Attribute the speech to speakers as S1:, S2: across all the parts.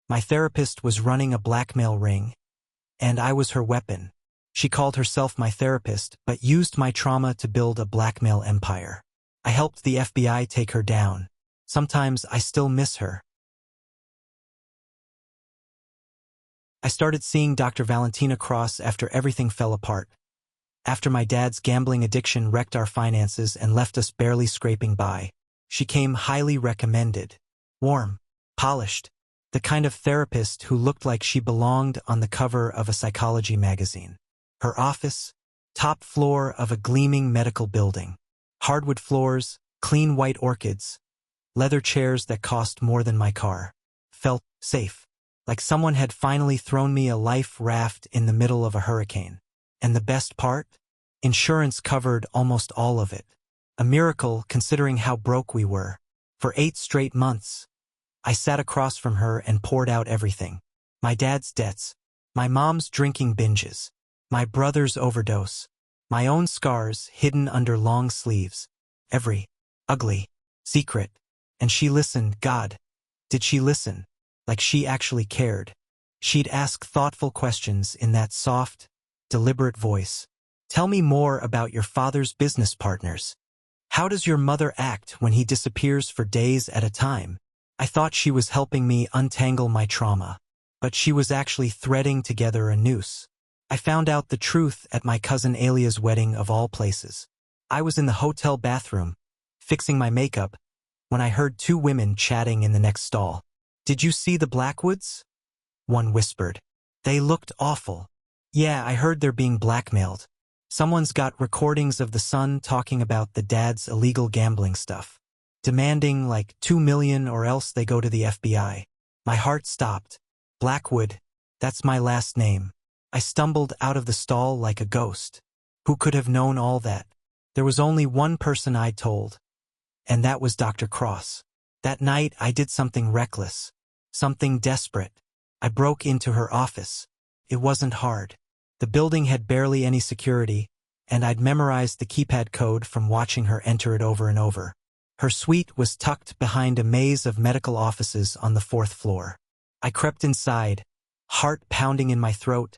S1: My therapist was running a blackmail ring, and I was her weapon. She called herself my therapist, but used my trauma to build a blackmail empire. I helped the FBI take her down. Sometimes I still miss her. I started seeing Dr. Valentina Cross after everything fell apart. After my dad's gambling addiction wrecked our finances and left us barely scraping by. She came highly recommended. Warm, polished, the kind of therapist who looked like she belonged on the cover of a psychology magazine. Her office, top floor of a gleaming medical building. Hardwood floors, clean white orchids, leather chairs that cost more than my car. Felt safe, like someone had finally thrown me a life raft in the middle of a hurricane. And the best part? Insurance covered almost all of it. A miracle considering how broke we were. For 8 straight months, I sat across from her and poured out everything. My dad's debts, my mom's drinking binges, my brother's overdose, my own scars hidden under long sleeves, every ugly secret. And she listened. God, did she listen? Like she actually cared. She'd ask thoughtful questions in that soft, deliberate voice. Tell me more about your father's business partners. How does your mother act when he disappears for days at a time? I thought she was helping me untangle my trauma, but she was actually threading together a noose. I found out the truth at my cousin Alia's wedding of all places. I was in the hotel bathroom, fixing my makeup, when I heard 2 women chatting in the next stall. Did you see the Blackwoods? One whispered. They looked awful. Yeah, I heard they're being blackmailed. Someone's got recordings of the son talking about the dad's illegal gambling stuff, demanding like $2 million or else they go to the FBI. My heart stopped. Blackwood, that's my last name. I stumbled out of the stall like a ghost. Who could have known all that? There was only one person I told, and that was Dr. Cross. That night I did something reckless, something desperate. I broke into her office. It wasn't hard. The building had barely any security, and I'd memorized the keypad code from watching her enter it over and over. Her suite was tucked behind a maze of medical offices on the 4th floor. I crept inside, heart pounding in my throat,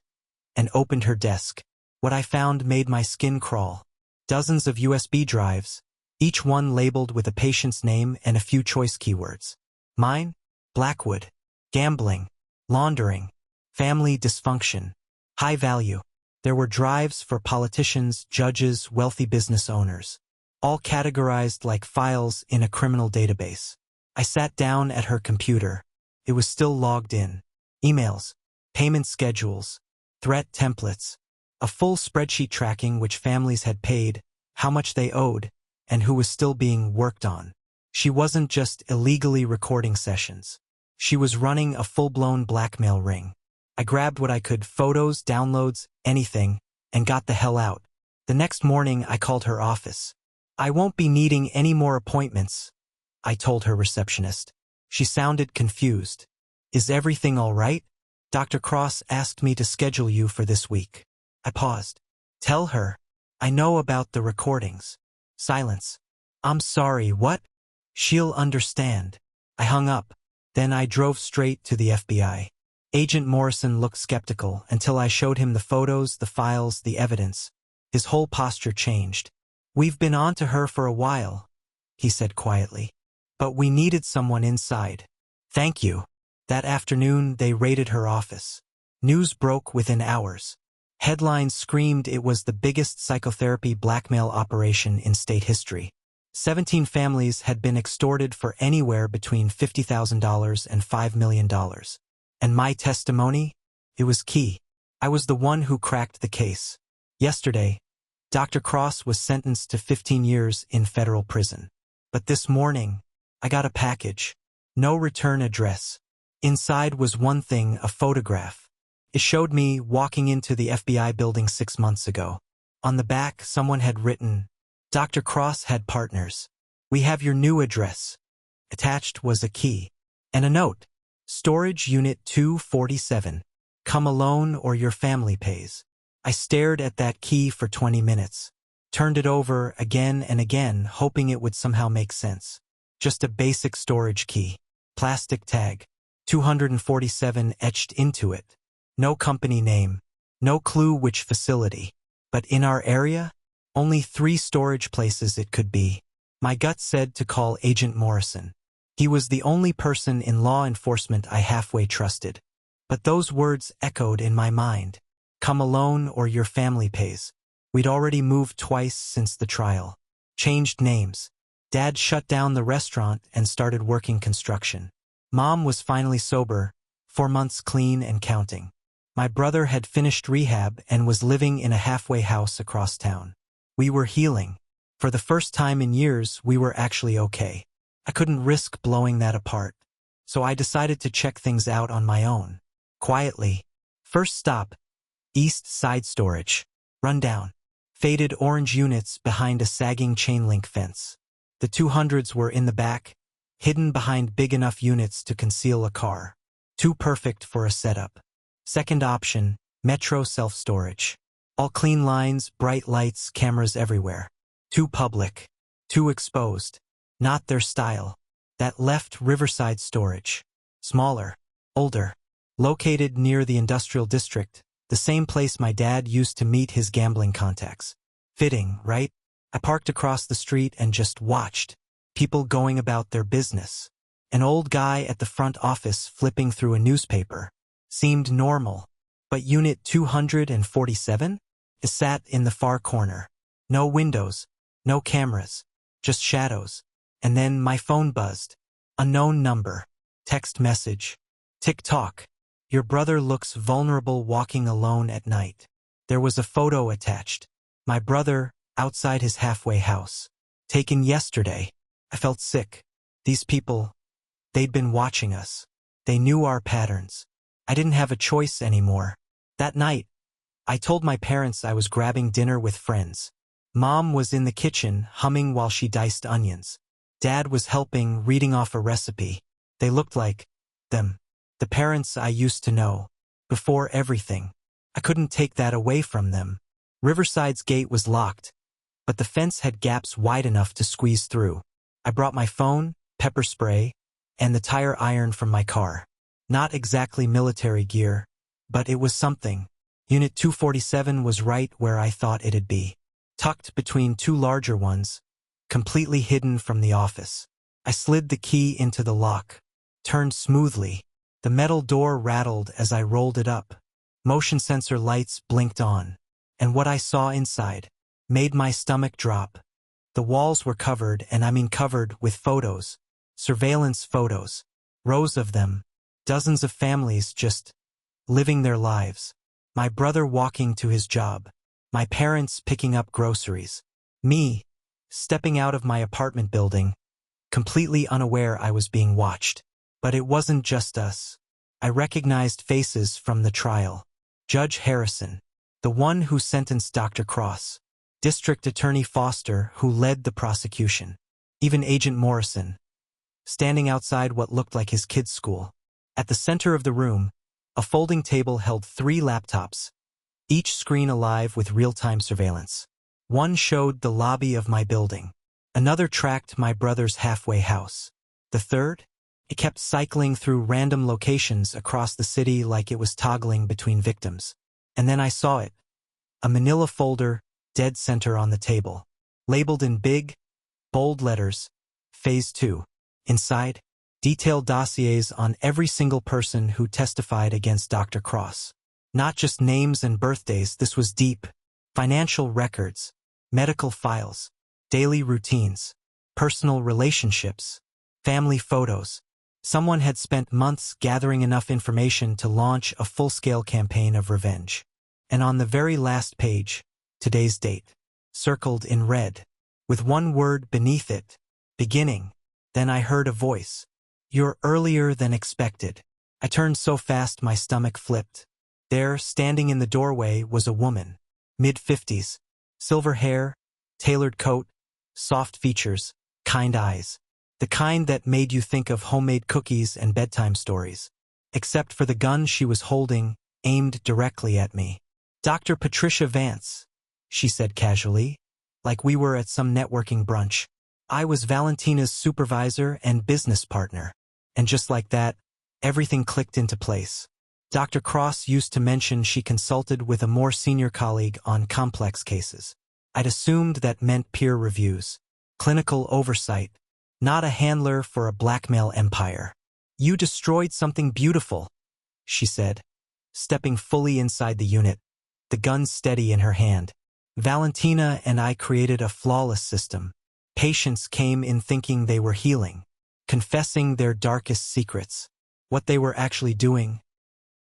S1: and opened her desk. What I found made my skin crawl. Dozens of USB drives, each one labeled with a patient's name and a few choice keywords. Mine? Blackwood. Gambling. Laundering. Family dysfunction. High value. There were drives for politicians, judges, wealthy business owners, all categorized like files in a criminal database. I sat down at her computer. It was still logged in. Emails, payment schedules, threat templates, a full spreadsheet tracking which families had paid, how much they owed, and who was still being worked on. She wasn't just illegally recording sessions. She was running a full-blown blackmail ring. I grabbed what I could, photos, downloads, anything, and got the hell out. The next morning I called her office. I won't be needing any more appointments, I told her receptionist. She sounded confused. Is everything all right? Dr. Cross asked me to schedule you for this week. I paused. Tell her. I know about the recordings. Silence. I'm sorry, what? She'll understand. I hung up. Then I drove straight to the FBI. Agent Morrison looked skeptical until I showed him the photos, the files, the evidence. His whole posture changed. We've been on to her for a while, he said quietly. But we needed someone inside. Thank you. That afternoon, they raided her office. News broke within hours. Headlines screamed it was the biggest psychotherapy blackmail operation in state history. 17 families had been extorted for anywhere between $50,000 and $5 million. And my testimony? It was key. I was the one who cracked the case. Yesterday, Dr. Cross was sentenced to 15 years in federal prison. But this morning, I got a package. No return address. Inside was one thing, a photograph. It showed me walking into the FBI building 6 months ago. On the back, someone had written, Dr. Cross had partners. We have your new address. Attached was a key. And a note. Storage Unit 247. Come alone or your family pays. I stared at that key for 20 minutes. Turned it over again and again, hoping it would somehow make sense. Just a basic storage key. Plastic tag. 247 etched into it. No company name, no clue which facility. But in our area, only 3 storage places it could be. My gut said to call Agent Morrison. He was the only person in law enforcement I halfway trusted. But those words echoed in my mind. Come alone or your family pays. We'd already moved twice since the trial. Changed names. Dad shut down the restaurant and started working construction. Mom was finally sober, 4 months clean and counting. My brother had finished rehab and was living in a halfway house across town. We were healing. For the first time in years, we were actually okay. I couldn't risk blowing that apart. So I decided to check things out on my own. Quietly. First stop, East Side Storage. Rundown. Faded orange units behind a sagging chain-link fence. The 200s were in the back, hidden behind big enough units to conceal a car. Too perfect for a setup. Second option, Metro self-storage. All clean lines, bright lights, cameras everywhere. Too public. Too exposed. Not their style. That left Riverside Storage. Smaller. Older. Located near the industrial district, the same place my dad used to meet his gambling contacts. Fitting, right? I parked across the street and just watched. People going about their business. An old guy at the front office flipping through a newspaper. Seemed normal. But Unit 247? It sat in the far corner. No windows. No cameras. Just shadows. And then my phone buzzed. Unknown number. Text message. Tick-tock. Your brother looks vulnerable walking alone at night. There was a photo attached. My brother, outside his halfway house. Taken yesterday. I felt sick. These people, they'd been watching us. They knew our patterns. I didn't have a choice anymore. That night, I told my parents I was grabbing dinner with friends. Mom was in the kitchen, humming while she diced onions. Dad was helping, reading off a recipe. They looked like them. The parents I used to know. Before everything. I couldn't take that away from them. Riverside's gate was locked, but the fence had gaps wide enough to squeeze through. I brought my phone, pepper spray, and the tire iron from my car. Not exactly military gear, but it was something. Unit 247 was right where I thought it'd be. Tucked between 2 larger ones, completely hidden from the office. I slid the key into the lock. Turned smoothly. The metal door rattled as I rolled it up. Motion sensor lights blinked on. And what I saw inside made my stomach drop. The walls were covered, and I mean covered, with photos. Surveillance photos. Rows of them. Dozens of families just living their lives. My brother walking to his job. My parents picking up groceries. Me, stepping out of my apartment building, completely unaware I was being watched. But it wasn't just us. I recognized faces from the trial. Judge Harrison, the one who sentenced Dr. Cross. District Attorney Foster, who led the prosecution. Even Agent Morrison, standing outside what looked like his kids' school. At the center of the room, a folding table held 3 laptops, each screen alive with real-time surveillance. One showed the lobby of my building. Another tracked my brother's halfway house. The third? It kept cycling through random locations across the city like it was toggling between victims. And then I saw it. A manila folder, dead center on the table. Labeled in big, bold letters, Phase 2. Inside, detailed dossiers on every single person who testified against Dr. Cross. Not just names and birthdays, this was deep. Financial records, medical files, daily routines, personal relationships, family photos. Someone had spent months gathering enough information to launch a full-scale campaign of revenge. And on the very last page, today's date, circled in red, with one word beneath it, beginning. Then I heard a voice. You're earlier than expected. I turned so fast my stomach flipped. There, standing in the doorway, was a woman. Mid-50s. Silver hair, tailored coat, soft features, kind eyes. The kind that made you think of homemade cookies and bedtime stories. Except for the gun she was holding, aimed directly at me. Dr. Patricia Vance, she said casually, like we were at some networking brunch. I was Valentina's supervisor and business partner. And just like that, Everything clicked into place. Dr. Cross used to mention she consulted with a more senior colleague on complex cases. I'd assumed that meant peer reviews, clinical oversight, not a handler for a blackmail empire. "You destroyed something beautiful," she said, stepping fully inside the unit, the gun steady in her hand. "Valentina and I created a flawless system. Patients came in thinking they were healing, confessing their darkest secrets. What they were actually doing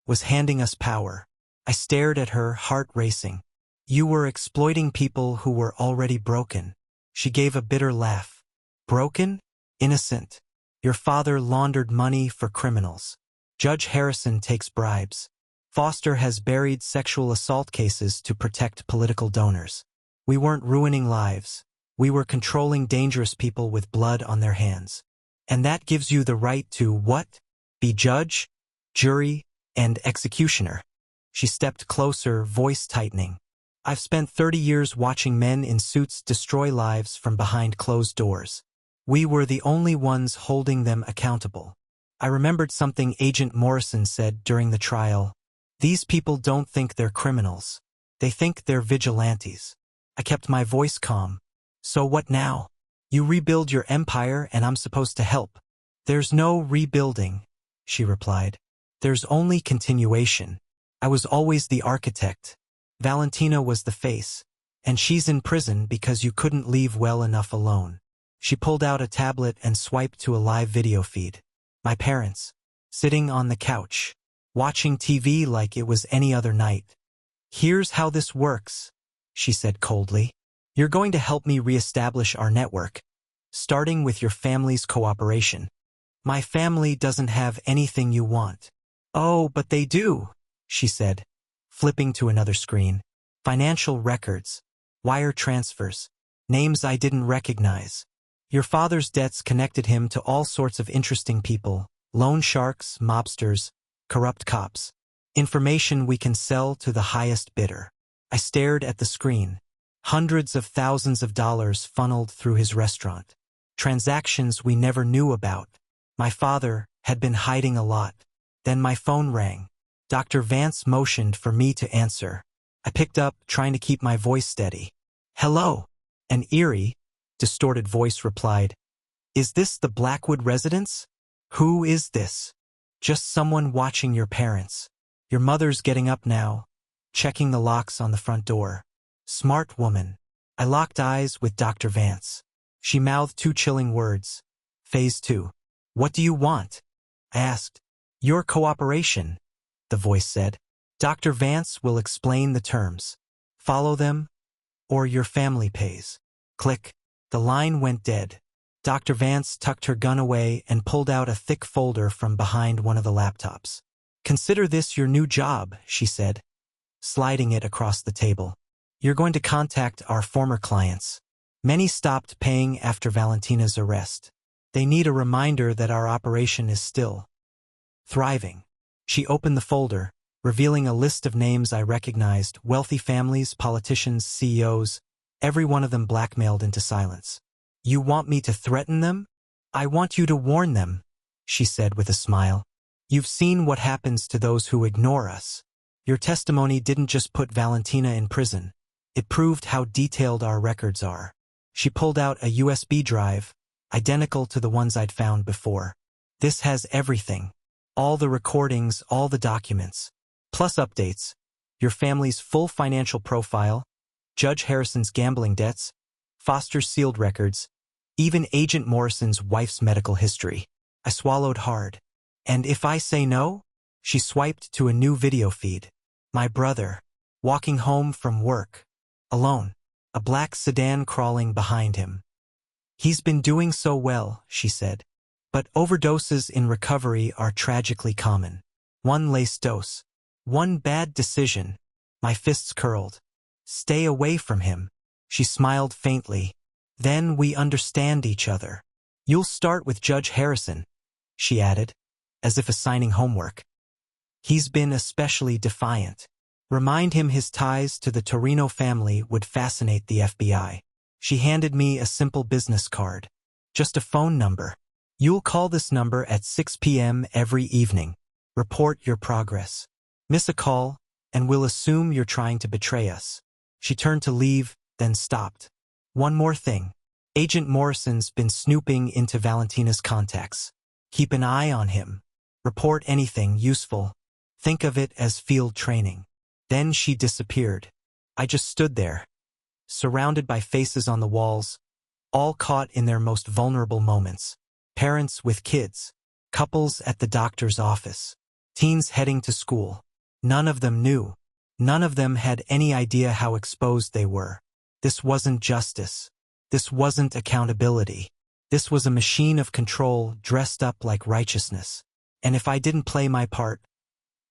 S1: was handing us power." I stared at her, heart racing. "You were exploiting people who were already broken." She gave a bitter laugh. "Broken? Innocent. Your father laundered money for criminals. Judge Harrison takes bribes. Foster has buried sexual assault cases to protect political donors. We weren't ruining lives. We were controlling dangerous people with blood on their hands. And that gives you the right to what? Be judge, jury, and executioner." She stepped closer, voice tightening. "I've spent 30 years watching men in suits destroy lives from behind closed doors. We were the only ones holding them accountable." I remembered something Agent Morrison said during the trial. "These people don't think they're criminals. They think they're vigilantes." I kept my voice calm. "So what now? You rebuild your empire and I'm supposed to help." "There's no rebuilding," she replied. "There's only continuation. I was always the architect. Valentina was the face. And she's in prison because you couldn't leave well enough alone." She pulled out a tablet and swiped to a live video feed. My parents, sitting on the couch, watching TV like it was any other night. "Here's how this works," she said coldly. "You're going to help me reestablish our network, starting with your family's cooperation. My family doesn't have anything you want." "Oh, but they do," she said, flipping to another screen. "Financial records, wire transfers, names I didn't recognize. Your father's debts connected him to all sorts of interesting people, loan sharks, mobsters, corrupt cops. Information we can sell to the highest bidder." I stared at the screen. Hundreds of thousands of dollars funneled through his restaurant. Transactions we never knew about. My father had been hiding a lot. Then my phone rang. Dr. Vance motioned for me to answer. I picked up, trying to keep my voice steady. "Hello." An eerie, distorted voice replied, "Is this the Blackwood residence? Who is this?" "Just someone watching your parents. Your mother's getting up now, checking the locks on the front door." Smart woman. I locked eyes with Dr. Vance. She mouthed two chilling words. "Phase 2. What do you want?" I asked. "Your cooperation," the voice said. "Dr. Vance will explain the terms. Follow them, or your family pays." Click. The line went dead. Dr. Vance tucked her gun away and pulled out a thick folder from behind one of the laptops. "Consider this your new job," she said, sliding it across the table. "You're going to contact our former clients. Many stopped paying after Valentina's arrest. They need a reminder that our operation is still thriving." She opened the folder, revealing a list of names I recognized: wealthy families, politicians, CEOs, every one of them blackmailed into silence. "You want me to threaten them?" "I want you to warn them," she said with a smile. "You've seen what happens to those who ignore us. Your testimony didn't just put Valentina in prison. It proved how detailed our records are." She pulled out a USB drive, identical to the ones I'd found before. "This has everything. All the recordings, all the documents. Plus updates. Your family's full financial profile, Judge Harrison's gambling debts, Foster's sealed records, even Agent Morrison's wife's medical history." I swallowed hard. "And if I say no?" She swiped to a new video feed. My brother, walking home from work, alone, a black sedan crawling behind him. "He's been doing so well," she said. "But overdoses in recovery are tragically common. One laced dose, one bad decision." My fists curled. "Stay away from him." She smiled faintly. "Then we understand each other." "You'll start with Judge Harrison," she added, as if assigning homework. "He's been especially defiant. Remind him his ties to the Torino family would fascinate the FBI." She handed me a simple business card. Just a phone number. You'll call this number at 6 p.m. every evening. Report your progress. Miss a call, and we'll assume you're trying to betray us. She turned to leave, then stopped. One more thing. Agent Morrison's been snooping into Valentina's contacts. Keep an eye on him. Report anything useful. Think of it as field training. Then she disappeared. I just stood there, surrounded by faces on the walls, all caught in their most vulnerable moments. Parents with kids, couples at the doctor's office, teens heading to school. None of them knew. None of them had any idea how exposed they were. This wasn't justice. This wasn't accountability. This was a machine of control dressed up like righteousness. And if I didn't play my part,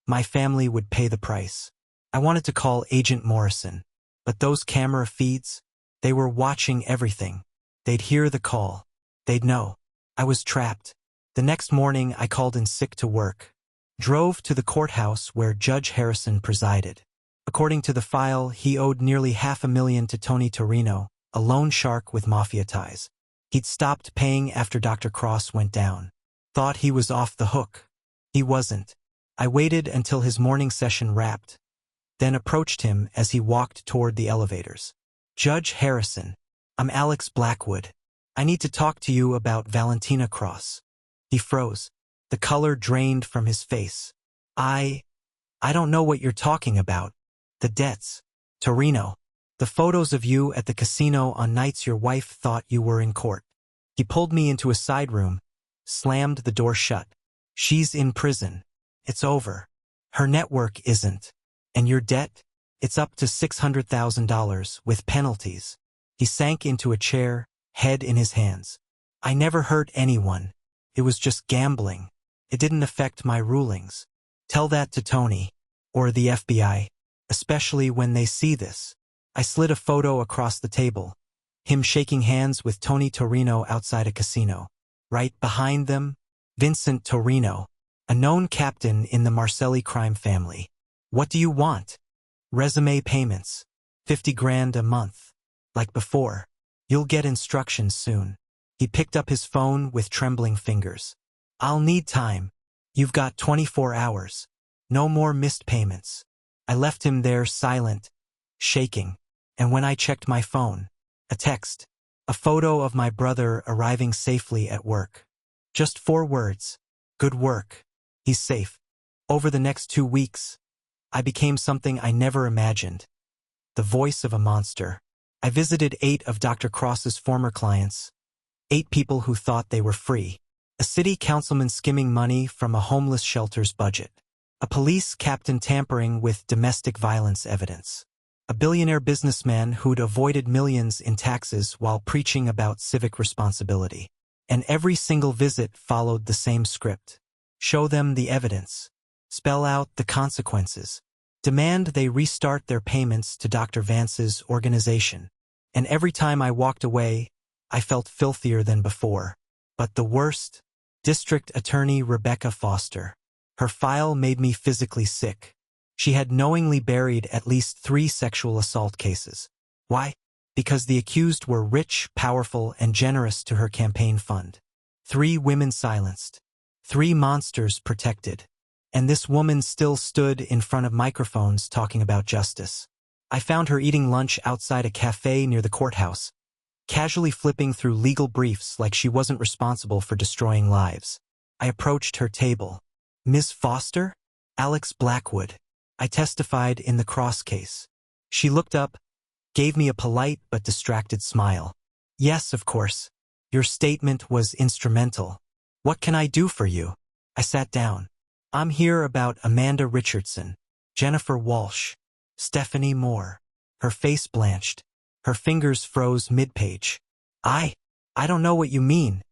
S1: my family would pay the price. I wanted to call Agent Morrison, but those camera feeds, they were watching everything. They'd hear the call. They'd know. I was trapped. The next morning, I called in sick to work. Drove to the courthouse where Judge Harrison presided. According to the file, he owed nearly $500,000 to Tony Torino, a loan shark with mafia ties. He'd stopped paying after Dr. Cross went down. Thought he was off the hook. He wasn't. I waited until his morning session wrapped, then approached him as he walked toward the elevators. Judge Harrison, I'm Alex Blackwood. I need to talk to you about Valentina Cross. He froze. The color drained from his face. I don't know what you're talking about. The debts. Torino. The photos of you at the casino on nights your wife thought you were in court. He pulled me into a side room, slammed the door shut. She's in prison. It's over. Her network isn't. And your debt? It's up to $600,000 with penalties. He sank into a chair, head in his hands. I never hurt anyone. It was just gambling. It didn't affect my rulings. Tell that to Tony, or the FBI, especially when they see this. I slid a photo across the table, him shaking hands with Tony Torino outside a casino. Right behind them, Vincent Torino, a known captain in the Marcelli crime family. What do you want? Resume payments. 50 grand a month. Like before. You'll get instructions soon. He picked up his phone with trembling fingers. I'll need time. You've got 24 hours. No more missed payments. I left him there silent, shaking. And when I checked my phone, a text, a photo of my brother arriving safely at work. Just 4 words. Good work. He's safe. Over the next 2 weeks, I became something I never imagined. The voice of a monster. I visited 8 of Dr. Cross's former clients. 8 people who thought they were free. A city councilman skimming money from a homeless shelter's budget. A police captain tampering with domestic violence evidence. A billionaire businessman who'd avoided millions in taxes while preaching about civic responsibility. And every single visit followed the same script. Show them the evidence. Spell out the consequences. Demand they restart their payments to Dr. Vance's organization. And every time I walked away, I felt filthier than before. But the worst? District Attorney Rebecca Foster. Her file made me physically sick. She had knowingly buried at least 3 sexual assault cases. Why? Because the accused were rich, powerful, and generous to her campaign fund. 3 women silenced. 3 monsters protected. And this woman still stood in front of microphones talking about justice. I found her eating lunch outside a cafe near the courthouse, casually flipping through legal briefs like she wasn't responsible for destroying lives. I approached her table. Ms. Foster? Alex Blackwood. I testified in the Cross case. She looked up, gave me a polite but distracted smile. Yes, of course. Your statement was instrumental. What can I do for you? I sat down. I'm here about Amanda Richardson, Jennifer Walsh, Stephanie Moore. Her face blanched. Her fingers froze mid-page. I don't know what you mean.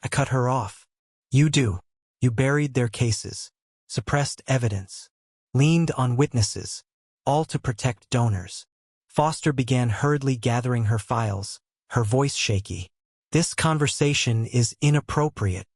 S1: I cut her off. You do. You buried their cases, suppressed evidence, leaned on witnesses, all to protect donors. Foster began hurriedly gathering her files, her voice shaky. This conversation is inappropriate.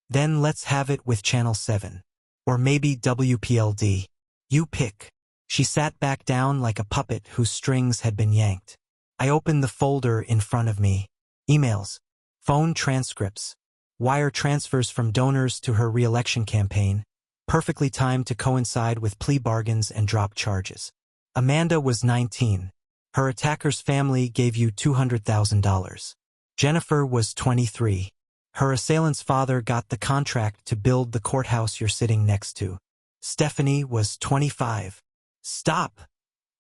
S1: Then let's have it with Channel 7. Or maybe WPLD. You pick. She sat back down like a puppet whose strings had been yanked. I opened the folder in front of me. Emails. Phone transcripts. wire transfers from donors to her re-election campaign, perfectly timed to coincide with plea bargains and drop charges. Amanda was 19. Her attacker's family gave you $200,000. Jennifer was 23. Her assailant's father got the contract to build the courthouse you're sitting next to. Stephanie was 25. Stop,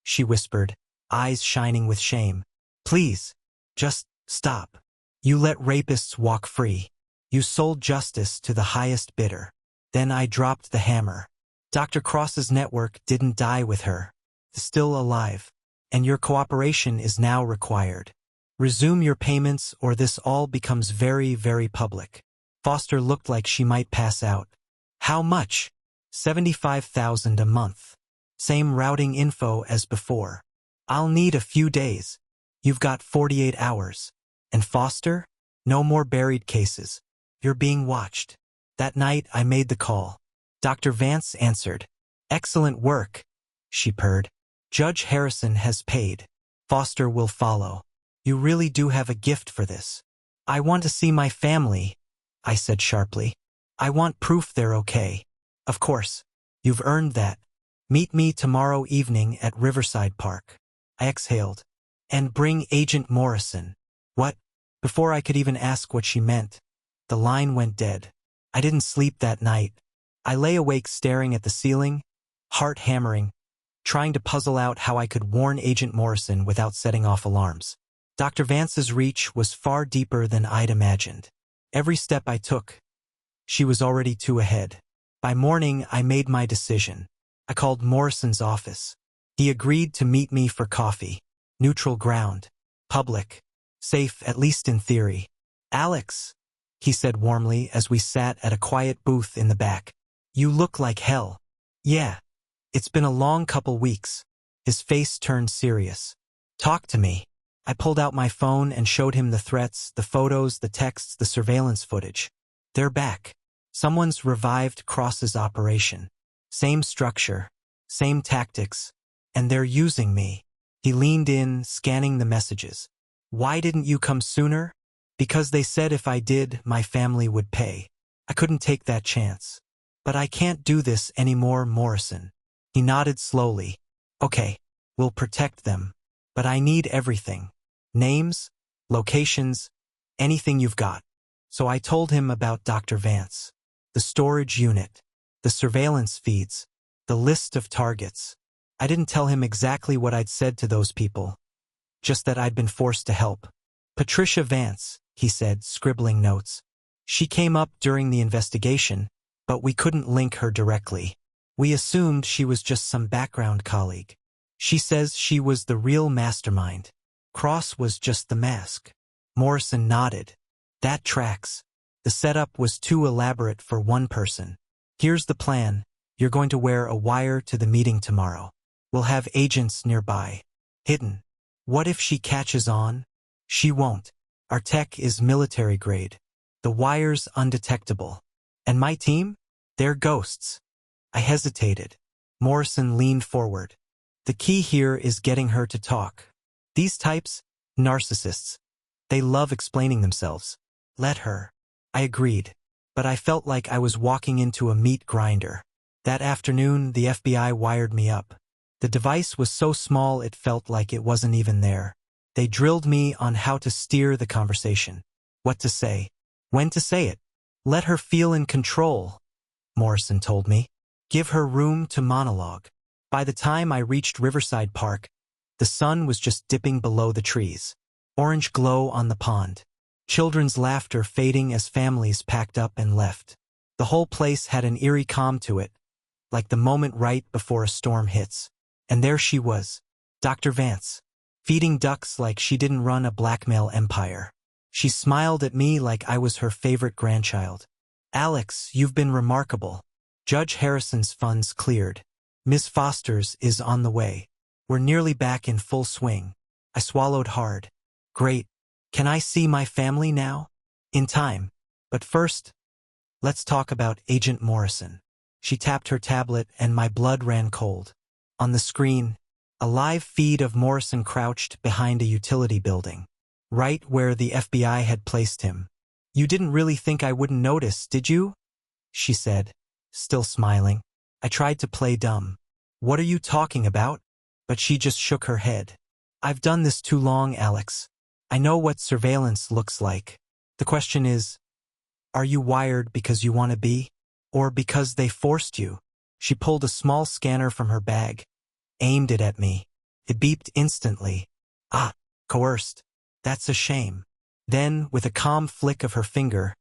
S1: she whispered, eyes shining with shame. Please, just stop. You let rapists walk free. You sold justice to the highest bidder. Then I dropped the hammer. Dr. Cross's network didn't die with her. Still alive. And your cooperation is now required. Resume your payments or this all becomes very, very public. Foster looked like she might pass out. How much? $75,000 a month. Same routing info as before. I'll need a few days. You've got 48 hours. And Foster? No more buried cases. You're being watched. That night I made the call. Dr. Vance answered. Excellent work, she purred. Judge Harrison has paid. Foster will follow. You really do have a gift for this. I want to see my family, I said sharply. I want proof they're okay. Of course. You've earned that. Meet me tomorrow evening at Riverside Park. I exhaled. And bring Agent Morrison. What? Before I could even ask what she meant, the line went dead. I didn't sleep that night. I lay awake staring at the ceiling, heart hammering, trying to puzzle out how I could warn Agent Morrison without setting off alarms. Dr. Vance's reach was far deeper than I'd imagined. Every step I took, she was already two ahead. By morning, I made my decision. I called Morrison's office. He agreed to meet me for coffee. Neutral ground. Public. Safe, at least in theory. Alex, he said warmly as we sat at a quiet booth in the back. You look like hell. Yeah. It's been a long couple weeks. His face turned serious. Talk to me. I pulled out my phone and showed him the threats, the photos, the texts, the surveillance footage. They're back. Someone's revived Cross's operation. Same structure, same tactics, and they're using me. He leaned in, scanning the messages. Why didn't you come sooner? Because they said if I did, my family would pay. I couldn't take that chance. But I can't do this anymore, Morrison. He nodded slowly. Okay, we'll protect them. But I need everything. Names, locations, anything you've got. So I told him about Dr. Vance. The storage unit. The surveillance feeds. The list of targets. I didn't tell him exactly what I'd said to those people. Just that I'd been forced to help. Patricia Vance, he said, scribbling notes. She came up during the investigation, but we couldn't link her directly. We assumed she was just some background colleague. She says she was the real mastermind. Cross was just the mask. Morrison nodded. That tracks. The setup was too elaborate for one person. Here's the plan. You're going to wear a wire to the meeting tomorrow. We'll have agents nearby. Hidden. What if she catches on? She won't. Our tech is military grade. The wire's undetectable. And my team? They're ghosts. I hesitated. Morrison leaned forward. The key here is getting her to talk. These types, narcissists. They love explaining themselves. Let her. I agreed. But I felt like I was walking into a meat grinder. That afternoon, the FBI wired me up. The device was so small it felt like it wasn't even there. They drilled me on how to steer the conversation. What to say. When to say it. Let her feel in control, Morrison told me. Give her room to monologue. By the time I reached Riverside Park, the sun was just dipping below the trees. Orange glow on the pond. Children's laughter fading as families packed up and left. The whole place had an eerie calm to it, like the moment right before a storm hits. And there she was, Dr. Vance, feeding ducks like she didn't run a blackmail empire. She smiled at me like I was her favorite grandchild. Alex, you've been remarkable. Judge Harrison's funds cleared. Miss Foster's is on the way. We're nearly back in full swing. I swallowed hard. Great. Can I see my family now? In time. But first, let's talk about Agent Morrison. She tapped her tablet and my blood ran cold. On the screen, a live feed of Morrison crouched behind a utility building, right where the FBI had placed him. You didn't really think I wouldn't notice, did you? She said, still smiling. I tried to play dumb. What are you talking about? But she just shook her head. I've done this too long, Alex. I know what surveillance looks like. The question is, are you wired because you want to be? Or because they forced you? She pulled a small scanner from her bag, aimed it at me. It beeped instantly. Ah, coerced. That's a shame. Then, with a calm flick of her finger,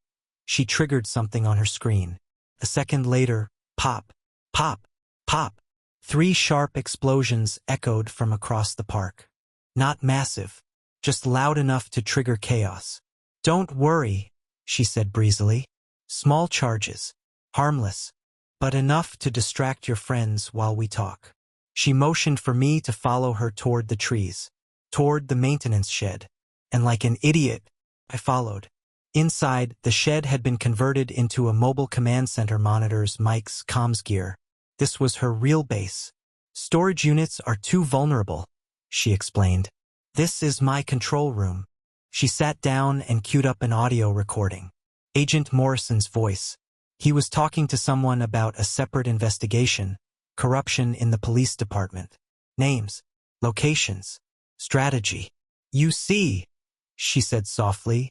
S1: she triggered something on her screen. A second later, pop, pop, pop. 3 sharp explosions echoed from across the park. Not massive, just loud enough to trigger chaos. Don't worry, she said breezily. Small charges, harmless, but enough to distract your friends while we talk. She motioned for me to follow her toward the trees, toward the maintenance shed, and like an idiot, I followed. Inside, the shed had been converted into a mobile command center monitors, mics, comms gear. This was her real base. Storage units are too vulnerable, she explained. This is my control room. She sat down and queued up an audio recording. Agent Morrison's voice. He was talking to someone about a separate investigation, corruption in the police department. Names, locations, strategy. You see, she said softly,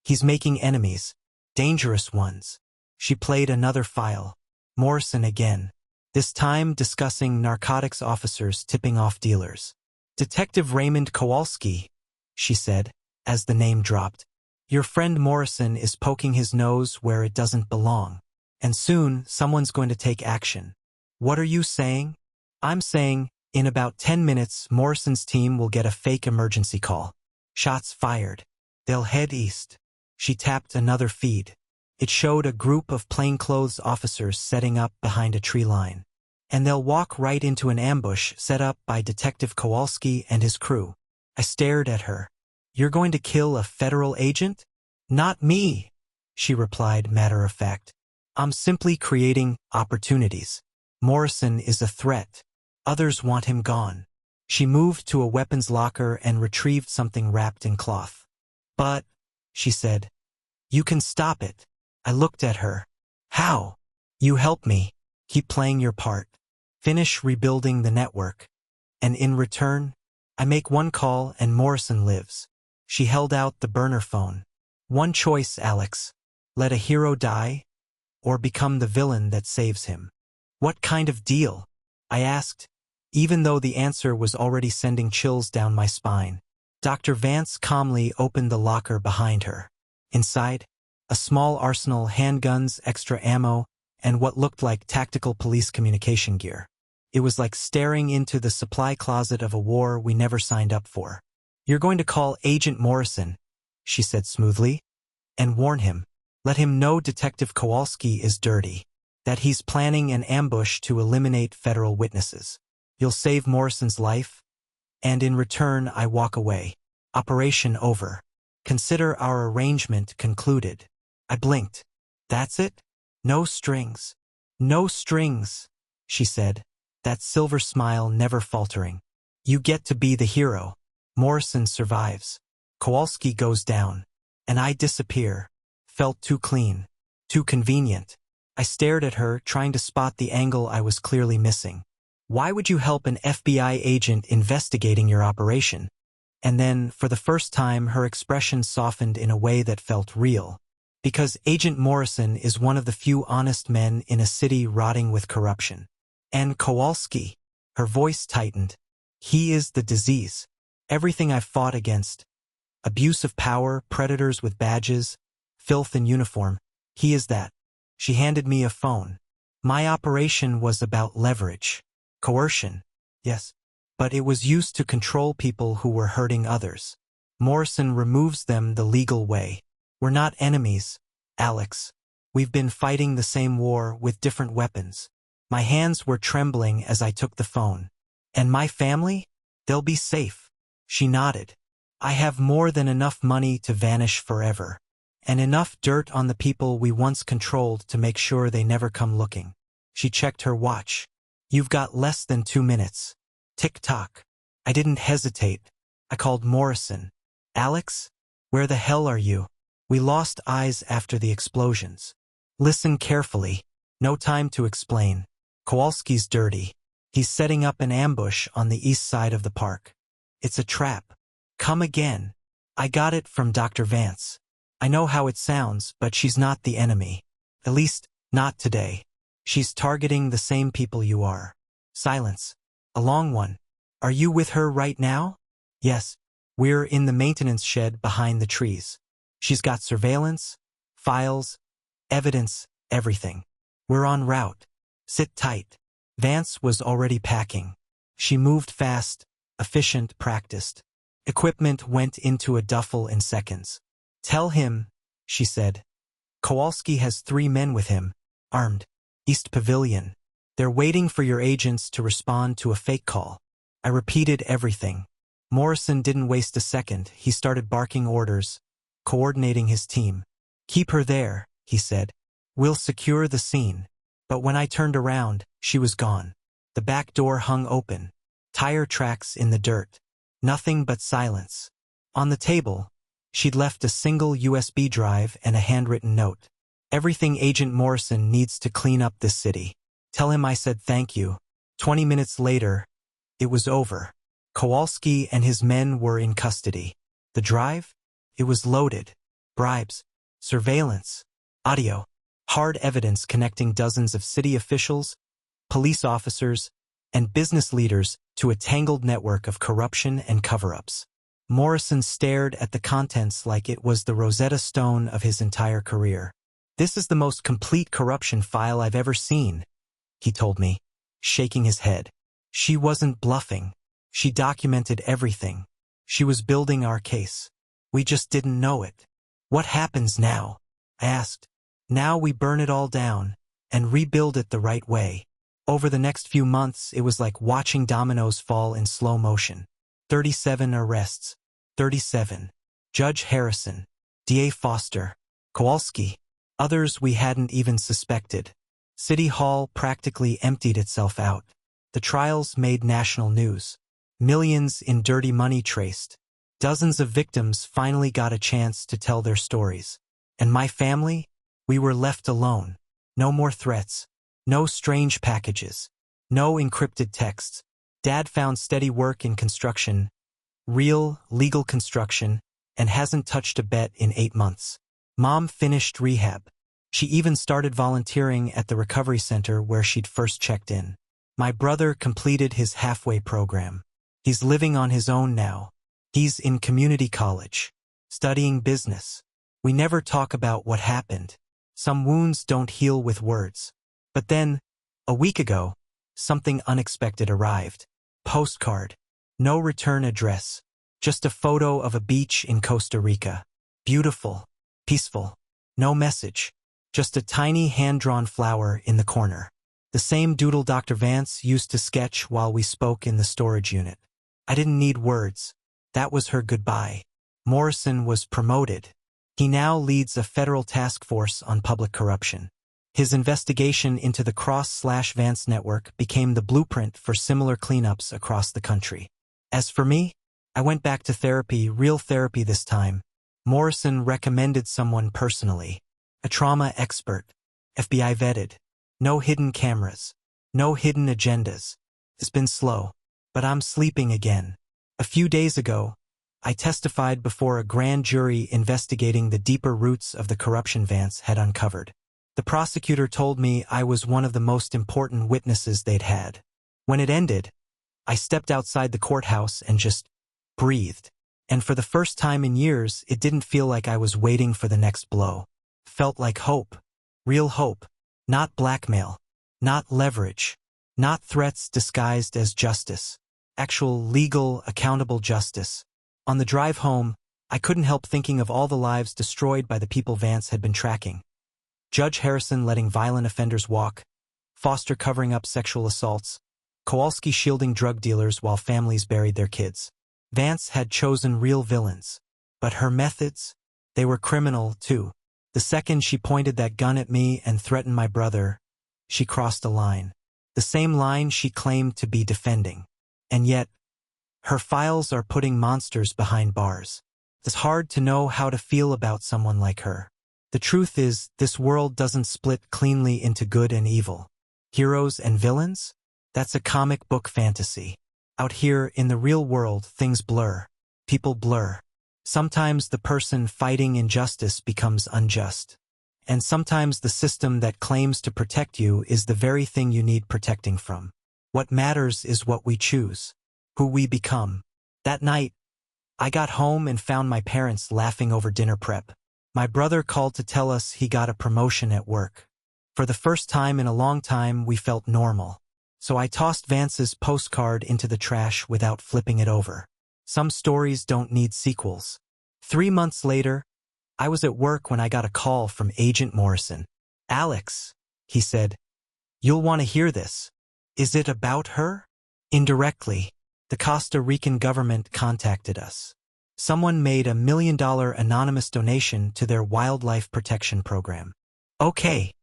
S1: he's making enemies, dangerous ones. She played another file. Morrison again, this time discussing narcotics officers tipping off dealers. Detective Raymond Kowalski, she said, as the name dropped. Your friend Morrison is poking his nose where it doesn't belong. And soon, someone's going to take action. What are you saying? I'm saying, in about 10 minutes, Morrison's team will get a fake emergency call. Shots fired. They'll head east. She tapped another feed. It showed a group of plainclothes officers setting up behind a tree line. And they'll walk right into an ambush set up by Detective Kowalski and his crew. I stared at her. You're going to kill a federal agent? Not me, she replied matter of fact. I'm simply creating opportunities. Morrison is a threat. Others want him gone. She moved to a weapons locker and retrieved something wrapped in cloth. But, she said, you can stop it. I looked at her. How? You help me. Keep playing your part. Finish rebuilding the network. And in return, I make one call and Morrison lives. She held out the burner phone. One choice, Alex. Let a hero die, or become the villain that saves him. What kind of deal? I asked, even though the answer was already sending chills down my spine. Dr. Vance calmly opened the locker behind her. Inside, a small arsenal, handguns, extra ammo, and what looked like tactical police communication gear. It was like staring into the supply closet of a war we never signed up for. You're going to call Agent Morrison, she said smoothly, and warn him. Let him know Detective Kowalski is dirty, that he's planning an ambush to eliminate federal witnesses. You'll save Morrison's life, and in return I walk away. Operation over. Consider our arrangement concluded. I blinked. That's it? No strings. No strings, she said, that silver smile never faltering. You get to be the hero. Morrison survives. Kowalski goes down. And I disappear. Felt too clean. Too convenient. I stared at her, trying to spot the angle I was clearly missing. Why would you help an FBI agent investigating your operation? And then, for the first time, her expression softened in a way that felt real. Because Agent Morrison is one of the few honest men in a city rotting with corruption. And Kowalski, her voice tightened. He is the disease. Everything I've fought against. Abuse of power, predators with badges, filth in uniform. He is that. She handed me a phone. My operation was about leverage. Coercion. Yes. But it was used to control people who were hurting others. Morrison removes them the legal way. We're not enemies, Alex. We've been fighting the same war with different weapons. My hands were trembling as I took the phone. And my family? They'll be safe. She nodded. I have more than enough money to vanish forever. And enough dirt on the people we once controlled to make sure they never come looking. She checked her watch. You've got less than 2 minutes. Tick-tock. I didn't hesitate. I called Morrison. Alex? Where the hell are you? We lost eyes after the explosions. Listen carefully. No time to explain. Kowalski's dirty. He's setting up an ambush on the east side of the park. It's a trap. Come again. I got it from Dr. Vance. I know how it sounds, but she's not the enemy. At least, not today. She's targeting the same people you are. Silence. A long one. Are you with her right now? Yes. We're in the maintenance shed behind the trees. She's got surveillance, files, evidence, everything. We're en route. Sit tight. Vance was already packing. She moved fast, efficient, practiced. Equipment went into a duffel in seconds. Tell him, she said. Kowalski has 3 men with him, armed. East Pavilion. They're waiting for your agents to respond to a fake call. I repeated everything. Morrison didn't waste a second. He started barking orders, coordinating his team. Keep her there, he said. We'll secure the scene. But when I turned around, she was gone. The back door hung open. Tire tracks in the dirt. Nothing but silence. On the table, she'd left a single USB drive and a handwritten note. Everything Agent Morrison needs to clean up this city. Tell him I said thank you. 20 minutes later, it was over. Kowalski and his men were in custody. The drive? It was loaded. Bribes. Surveillance. Audio. Hard evidence connecting dozens of city officials, police officers, and business leaders to a tangled network of corruption and cover-ups. Morrison stared at the contents like it was the Rosetta Stone of his entire career. This is the most complete corruption file I've ever seen, he told me, shaking his head. She wasn't bluffing. She documented everything. She was building our case. We just didn't know it. What happens now? I asked. Now we burn it all down and rebuild it the right way. Over the next few months, it was like watching dominoes fall in slow motion. 37 arrests. 37. Judge Harrison. D.A. Foster. Kowalski. Others we hadn't even suspected. City Hall practically emptied itself out. The trials made national news. Millions in dirty money traced. Dozens of victims finally got a chance to tell their stories. And my family? We were left alone. No more threats. No strange packages. No encrypted texts. Dad found steady work in construction, real, legal construction, and hasn't touched a bet in 8 months. Mom finished rehab. She even started volunteering at the recovery center where she'd first checked in. My brother completed his halfway program. He's living on his own now. He's in community college, studying business. We never talk about what happened. Some wounds don't heal with words. But then, a week ago, something unexpected arrived. Postcard. No return address. Just a photo of a beach in Costa Rica. Beautiful. Peaceful. No message. Just a tiny hand-drawn flower in the corner. The same doodle Dr. Vance used to sketch while we spoke in the storage unit. I didn't need words. That was her goodbye. Morrison was promoted. He now leads a federal task force on public corruption. His investigation into the Cross/Vance network became the blueprint for similar cleanups across the country. As for me, I went back to therapy, real therapy this time. Morrison recommended someone personally. A trauma expert. FBI vetted. No hidden cameras. No hidden agendas. It's been slow, but I'm sleeping again. A few days ago, I testified before a grand jury investigating the deeper roots of the corruption Vance had uncovered. The prosecutor told me I was one of the most important witnesses they'd had. When it ended, I stepped outside the courthouse and just breathed. And for the first time in years, it didn't feel like I was waiting for the next blow. Felt like hope. Real hope. Not blackmail. Not leverage. Not threats disguised as justice. Actual, legal, accountable justice. On the drive home, I couldn't help thinking of all the lives destroyed by the people Vance had been tracking. Judge Harrison letting violent offenders walk, Foster covering up sexual assaults, Kowalski shielding drug dealers while families buried their kids. Vance had chosen real villains. But her methods? They were criminal, too. The second she pointed that gun at me and threatened my brother, she crossed a line. The same line she claimed to be defending. And yet, her files are putting monsters behind bars. It's hard to know how to feel about someone like her. The truth is, this world doesn't split cleanly into good and evil. Heroes and villains? That's a comic book fantasy. Out here, in the real world, things blur. People blur. Sometimes the person fighting injustice becomes unjust. And sometimes the system that claims to protect you is the very thing you need protecting from. What matters is what we choose. Who we become. That night, I got home and found my parents laughing over dinner prep. My brother called to tell us he got a promotion at work. For the first time in a long time, we felt normal. So I tossed Vance's postcard into the trash without flipping it over. Some stories don't need sequels. 3 months later, I was at work when I got a call from Agent Morrison. "Alex," he said, "you'll want to hear this. Is it about her?" Indirectly, the Costa Rican government contacted us. Someone made a $1 million anonymous donation to their wildlife protection program. Okay.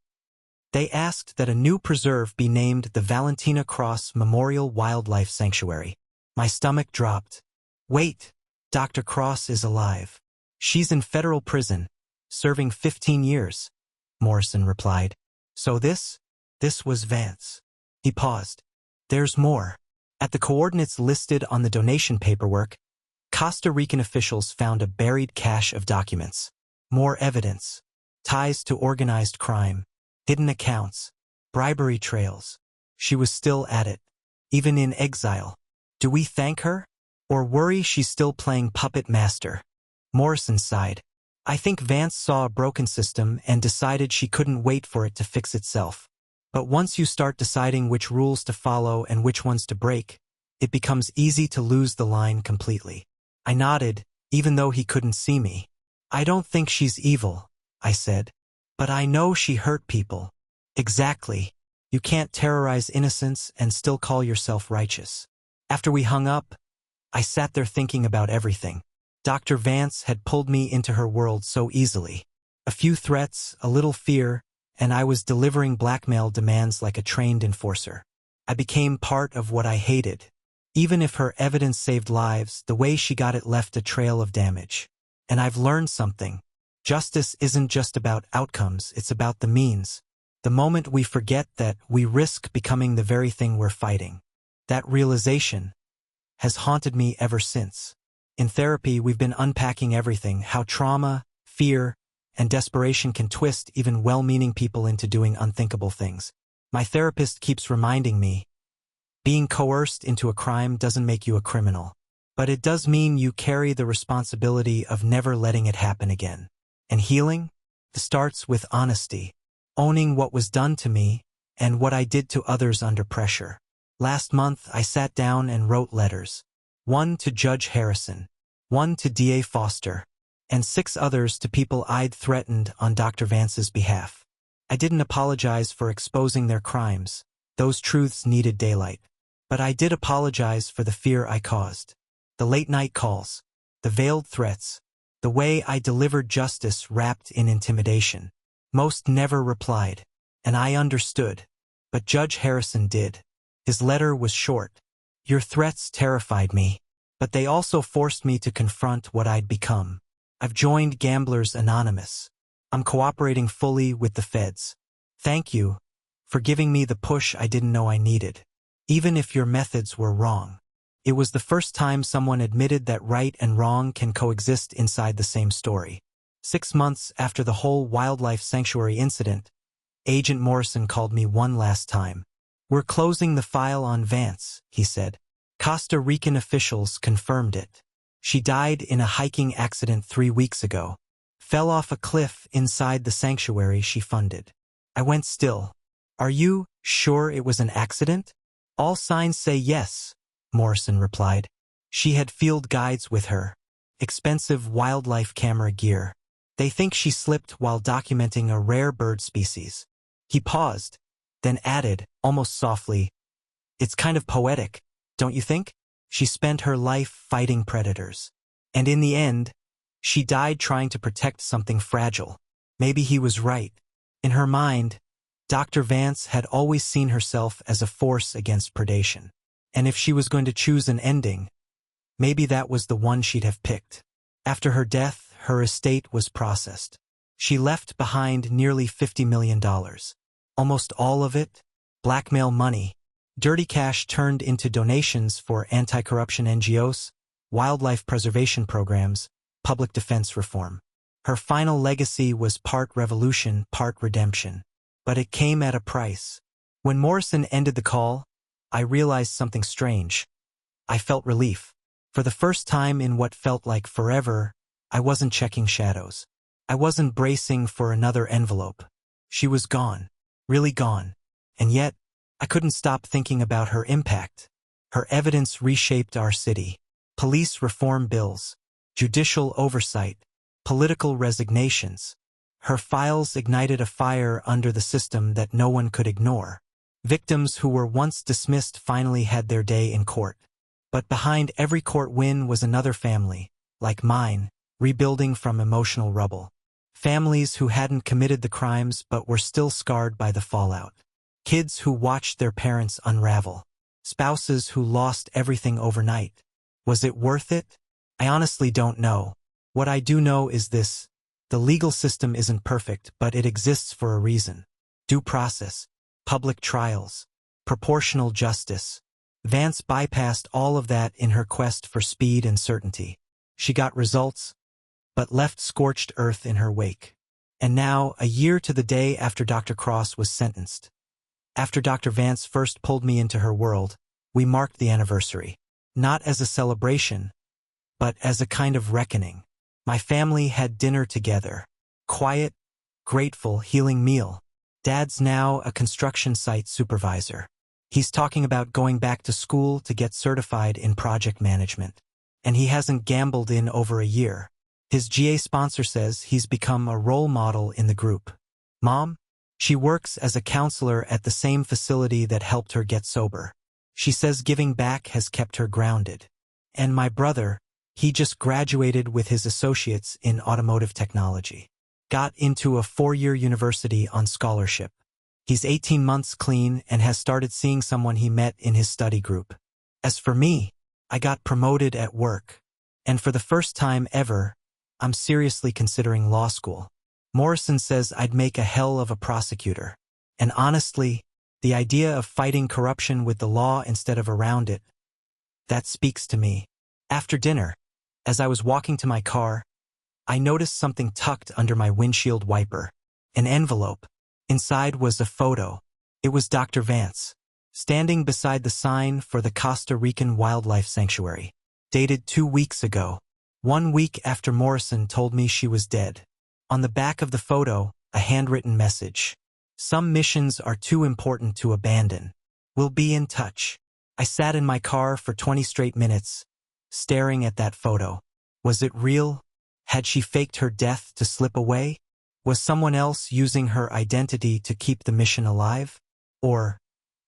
S1: They asked that a new preserve be named the Valentina Cross Memorial Wildlife Sanctuary. My stomach dropped. Wait, Dr. Cross is alive. She's in federal prison, serving 15 years, Morrison replied. So this was Vance. He paused. There's more. At the coordinates listed on the donation paperwork, Costa Rican officials found a buried cache of documents. More evidence. Ties to organized crime. Hidden accounts. Bribery trails. She was still at it. Even in exile. Do we thank her? Or worry she's still playing puppet master? Morrison sighed. I think Vance saw a broken system and decided she couldn't wait for it to fix itself. But once you start deciding which rules to follow and which ones to break, it becomes easy to lose the line completely. I nodded, even though he couldn't see me. I don't think she's evil, I said. But I know she hurt people. Exactly. You can't terrorize innocents and still call yourself righteous. After we hung up, I sat there thinking about everything. Dr. Vance had pulled me into her world so easily. A few threats, a little fear, and I was delivering blackmail demands like a trained enforcer. I became part of what I hated. Even if her evidence saved lives, the way she got it left a trail of damage. And I've learned something. Justice isn't just about outcomes, it's about the means. The moment we forget that, we risk becoming the very thing we're fighting. That realization has haunted me ever since. In therapy, we've been unpacking everything, how trauma, fear, and desperation can twist even well-meaning people into doing unthinkable things. My therapist keeps reminding me, being coerced into a crime doesn't make you a criminal. But it does mean you carry the responsibility of never letting it happen again. And healing? It starts with honesty. Owning what was done to me, and what I did to others under pressure. Last month, I sat down and wrote letters. 1 to Judge Harrison, 1 to DA Foster, and 6 others to people I'd threatened on Dr. Vance's behalf. I didn't apologize for exposing their crimes. Those truths needed daylight. But I did apologize for the fear I caused. The late-night calls, the veiled threats, the way I delivered justice wrapped in intimidation. Most never replied, and I understood. But Judge Harrison did. His letter was short. Your threats terrified me, but they also forced me to confront what I'd become. I've joined Gamblers Anonymous. I'm cooperating fully with the feds. Thank you for giving me the push I didn't know I needed. Even if your methods were wrong. It was the first time someone admitted that right and wrong can coexist inside the same story. 6 months after the whole wildlife sanctuary incident, Agent Morrison called me one last time. We're closing the file on Vance, he said. Costa Rican officials confirmed it. She died in a hiking accident 3 weeks ago. Fell off a cliff inside the sanctuary she funded. I went still. Are you sure it was an accident? All signs say yes, Morrison replied. She had field guides with her. Expensive wildlife camera gear. They think she slipped while documenting a rare bird species. He paused, then added, almost softly, it's kind of poetic, don't you think? She spent her life fighting predators. And in the end, she died trying to protect something fragile. Maybe he was right. In her mind, Dr. Vance had always seen herself as a force against predation. And if she was going to choose an ending, maybe that was the one she'd have picked. After her death, her estate was processed. She left behind nearly $50 million. Almost all of it, blackmail money, dirty cash turned into donations for anti-corruption NGOs, wildlife preservation programs, public defense reform. Her final legacy was part revolution, part redemption. But it came at a price. When Morrison ended the call, I realized something strange. I felt relief. For the first time in what felt like forever, I wasn't checking shadows. I wasn't bracing for another envelope. She was gone. Really gone. And yet, I couldn't stop thinking about her impact. Her evidence reshaped our city. Police reform bills, judicial oversight, political resignations. Her files ignited a fire under the system that no one could ignore. Victims who were once dismissed finally had their day in court. But behind every court win was another family, like mine, rebuilding from emotional rubble. Families who hadn't committed the crimes but were still scarred by the fallout. Kids who watched their parents unravel. Spouses who lost everything overnight. Was it worth it? I honestly don't know. What I do know is this. The legal system isn't perfect, but it exists for a reason. Due process, public trials, proportional justice. Vance bypassed all of that in her quest for speed and certainty. She got results, but left scorched earth in her wake. And now, a year to the day after Dr. Cross was sentenced. After Dr. Vance first pulled me into her world, we marked the anniversary. Not as a celebration, but as a kind of reckoning. My family had dinner together. Quiet, grateful, healing meal. Dad's now a construction site supervisor. He's talking about going back to school to get certified in project management. And he hasn't gambled in over a year. His GA sponsor says he's become a role model in the group. Mom? She works as a counselor at the same facility that helped her get sober. She says giving back has kept her grounded. And my brother, he just graduated with his associates in automotive technology. Got into a 4-year university on scholarship. He's 18 months clean and has started seeing someone he met in his study group. As for me, I got promoted at work. And for the first time ever, I'm seriously considering law school. Morrison says I'd make a hell of a prosecutor. And honestly, the idea of fighting corruption with the law instead of around it, that speaks to me. After dinner, as I was walking to my car, I noticed something tucked under my windshield wiper. An envelope. Inside was a photo. It was Dr. Vance, standing beside the sign for the Costa Rican Wildlife Sanctuary. Dated 2 weeks ago. 1 week after Morrison told me she was dead. On the back of the photo, a handwritten message. Some missions are too important to abandon. We'll be in touch. I sat in my car for 20 straight minutes, staring at that photo. Was it real? Had she faked her death to slip away? Was someone else using her identity to keep the mission alive? Or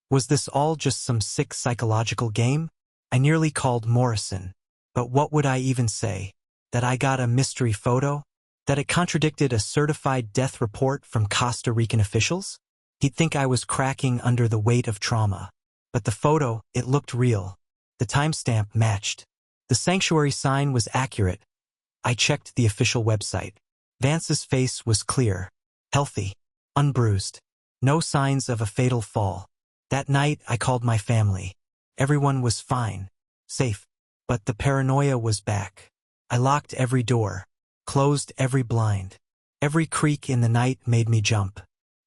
S1: was this all just some sick psychological game? I nearly called Morrison. But what would I even say? That I got a mystery photo? That it contradicted a certified death report from Costa Rican officials? He'd think I was cracking under the weight of trauma. But the photo, it looked real. The timestamp matched. The sanctuary sign was accurate. I checked the official website. Vance's face was clear, healthy, unbruised. No signs of a fatal fall. That night, I called my family. Everyone was fine, safe. But the paranoia was back. I locked every door, closed every blind. Every creak in the night made me jump.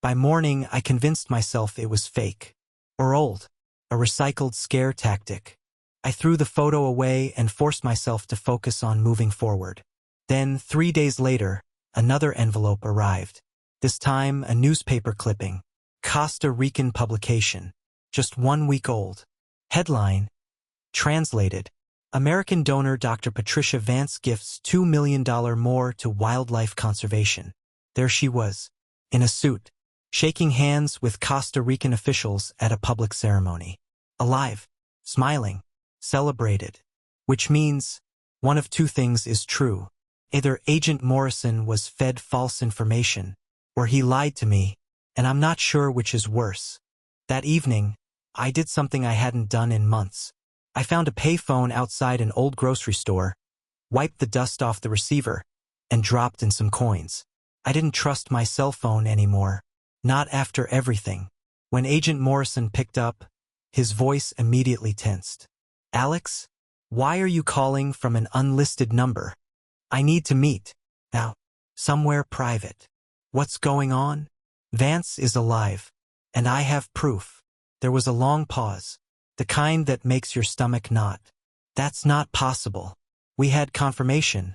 S1: By morning, I convinced myself it was fake. Or old. A recycled scare tactic. I threw the photo away and forced myself to focus on moving forward. Then, 3 days later, another envelope arrived. This time, a newspaper clipping. Costa Rican publication. Just 1 week old. Headline. Translated. American donor Dr. Patricia Vance gifts $2 million more to wildlife conservation. There she was, in a suit, shaking hands with Costa Rican officials at a public ceremony. Alive, smiling, celebrated. Which means, one of two things is true. Either Agent Morrison was fed false information, or he lied to me, and I'm not sure which is worse. That evening, I did something I hadn't done in months. I found a payphone outside an old grocery store, wiped the dust off the receiver, and dropped in some coins. I didn't trust my cell phone anymore. Not after everything. When Agent Morrison picked up, his voice immediately tensed. "Alex? Why are you calling from an unlisted number? I need to meet. Now. Somewhere private. What's going on?" "Vance is alive. And I have proof." There was a long pause. The kind that makes your stomach knot. "That's not possible. We had confirmation.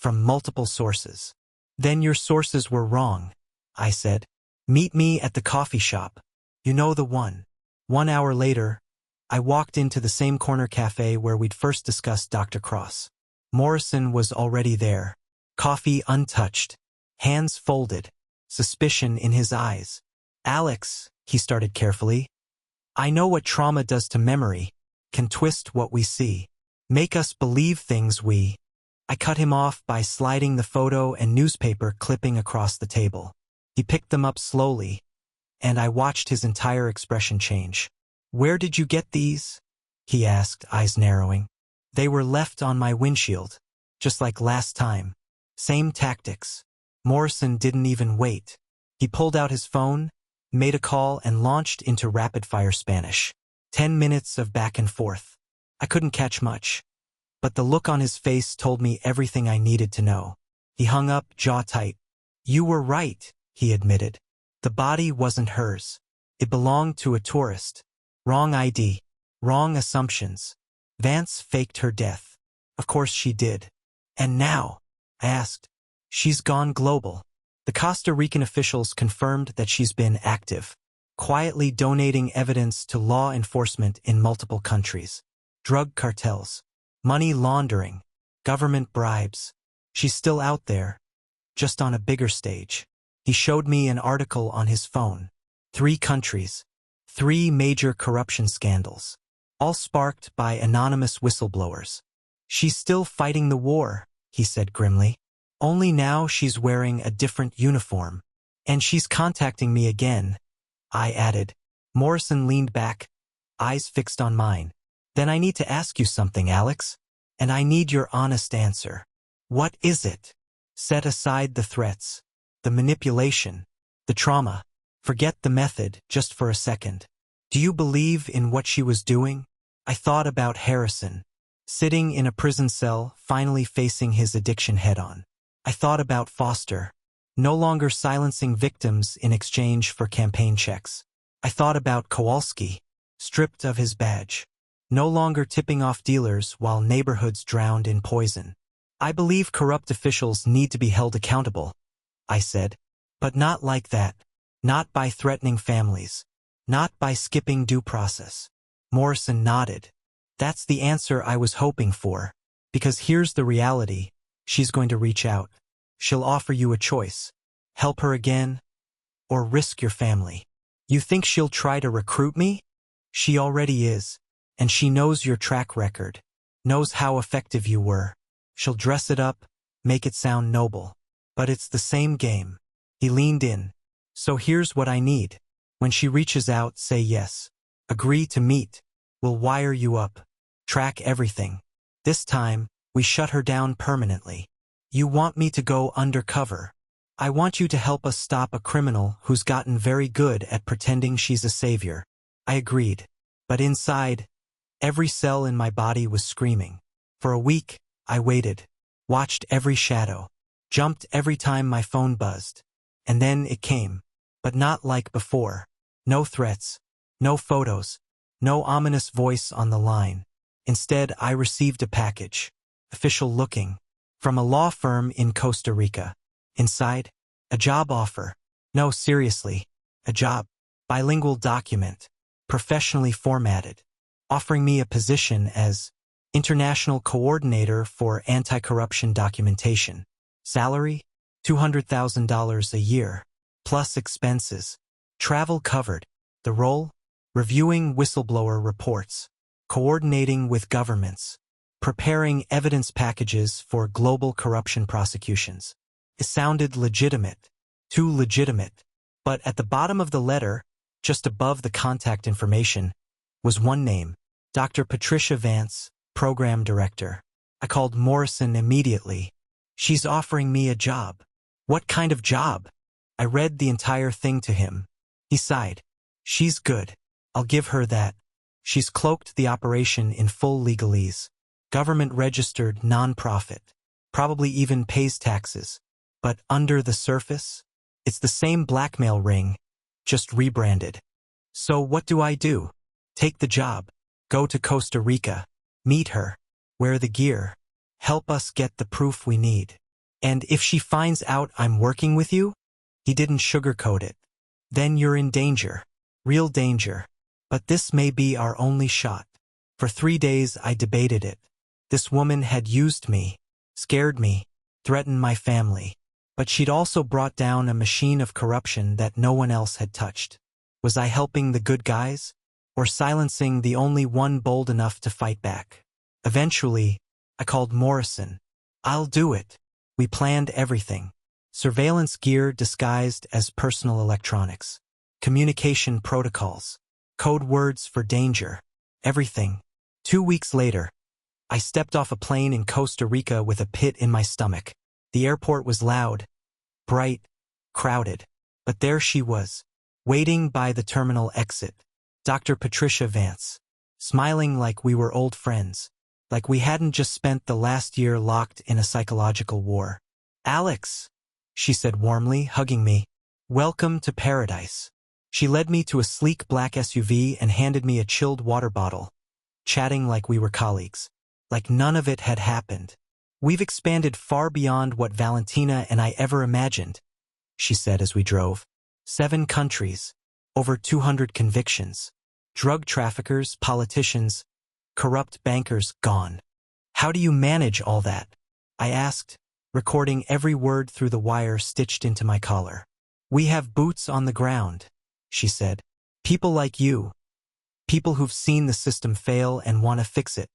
S1: From multiple sources." "Then your sources were wrong," I said. "Meet me at the coffee shop. You know the one." 1 hour later, I walked into the same corner cafe where we'd first discussed Dr. Cross. Morrison was already there. Coffee untouched. Hands folded. Suspicion in his eyes. "Alex," he started carefully. "I know what trauma does to memory. Can twist what we see. Make us believe things we—" I cut him off by sliding the photo and newspaper clipping across the table. He picked them up slowly, and I watched his entire expression change. "Where did you get these?" he asked, eyes narrowing. "They were left on my windshield, just like last time. Same tactics." Morrison didn't even wait. He pulled out his phone, made a call, and launched into rapid-fire Spanish. 10 minutes of back and forth. I couldn't catch much, but the look on his face told me everything I needed to know. He hung up, jaw tight. "You were right," he admitted. "The body wasn't hers. It belonged to a tourist. Wrong ID. Wrong assumptions. Vance faked her death. Of course she did." "And now?" I asked. "She's gone global. The Costa Rican officials confirmed that she's been active, quietly donating evidence to law enforcement in multiple countries. Drug cartels, money laundering, government bribes. She's still out there, just on a bigger stage." He showed me an article on his phone. 3 countries, 3 major corruption scandals, all sparked by anonymous whistleblowers. "She's still fighting the war," he said grimly. "Only now she's wearing a different uniform. And she's contacting me again," I added. Morrison leaned back, eyes fixed on mine. "Then I need to ask you something, Alex. And I need your honest answer. What is it? Set aside the threats, the manipulation, the trauma. Forget the method just for a second. Do you believe in what she was doing?" I thought about Harrison, sitting in a prison cell, finally facing his addiction head-on. I thought about Foster, no longer silencing victims in exchange for campaign checks. I thought about Kowalski, stripped of his badge, no longer tipping off dealers while neighborhoods drowned in poison. "I believe corrupt officials need to be held accountable," I said. "But not like that. Not by threatening families. Not by skipping due process." Morrison nodded. "That's the answer I was hoping for. Because here's the reality. She's going to reach out. She'll offer you a choice. Help her again, or risk your family. You think she'll try to recruit me? She already is. And she knows your track record. Knows how effective you were. She'll dress it up, make it sound noble. But it's the same game." He leaned in. "So here's what I need. When she reaches out, say yes. Agree to meet. We'll wire you up. Track everything. This time, we shut her down permanently. You want me to go undercover. I want you to help us stop a criminal who's gotten very good at pretending she's a savior." I agreed. But inside, every cell in my body was screaming. For a week, I waited, watched every shadow, jumped every time my phone buzzed. And then it came. But not like before. No threats, no photos, no ominous voice on the line. Instead, I received a package, official looking, from a law firm in Costa Rica. Inside, a job offer. No, seriously, a job. Bilingual document, professionally formatted, offering me a position as International Coordinator for Anti-Corruption Documentation. Salary, $200,000 a year, plus expenses. Travel covered. The role? Reviewing whistleblower reports, coordinating with governments, preparing evidence packages for global corruption prosecutions. It sounded legitimate, too legitimate. But at the bottom of the letter, just above the contact information, was one name, Dr. Patricia Vance, Program Director. I called Morrison immediately. She's offering me a job. What kind of job? I read the entire thing to him. He sighed. She's good. I'll give her that. She's cloaked the operation in full legalese. Government-registered non-profit. Probably even pays taxes. But under the surface, it's the same blackmail ring, just rebranded. So what do I do? Take the job. Go to Costa Rica. Meet her. Wear the gear. Help us get the proof we need. And if she finds out I'm working with you? He didn't sugarcoat it. Then you're in danger. Real danger. But this may be our only shot. For 3 days I debated it. This woman had used me, scared me, threatened my family. But she'd also brought down a machine of corruption that no one else had touched. Was I helping the good guys? Or silencing the only one bold enough to fight back? Eventually, I called Morrison. I'll do it. We planned everything. Surveillance gear disguised as personal electronics. Communication protocols. Code words for danger. Everything. 2 weeks later, I stepped off a plane in Costa Rica with a pit in my stomach. The airport was loud, bright, crowded. But there she was, waiting by the terminal exit. Dr. Patricia Vance, smiling like we were old friends, like we hadn't just spent the last year locked in a psychological war. Alex, she said warmly, hugging me, welcome to paradise. She led me to a sleek black SUV and handed me a chilled water bottle, chatting like we were colleagues, like none of it had happened. We've expanded far beyond what Valentina and I ever imagined, she said as we drove. 7 countries, over 200 convictions, drug traffickers, politicians, corrupt bankers gone. How do you manage all that? I asked, recording every word through the wire stitched into my collar. We have boots on the ground, she said. People like you. People who've seen the system fail and want to fix it.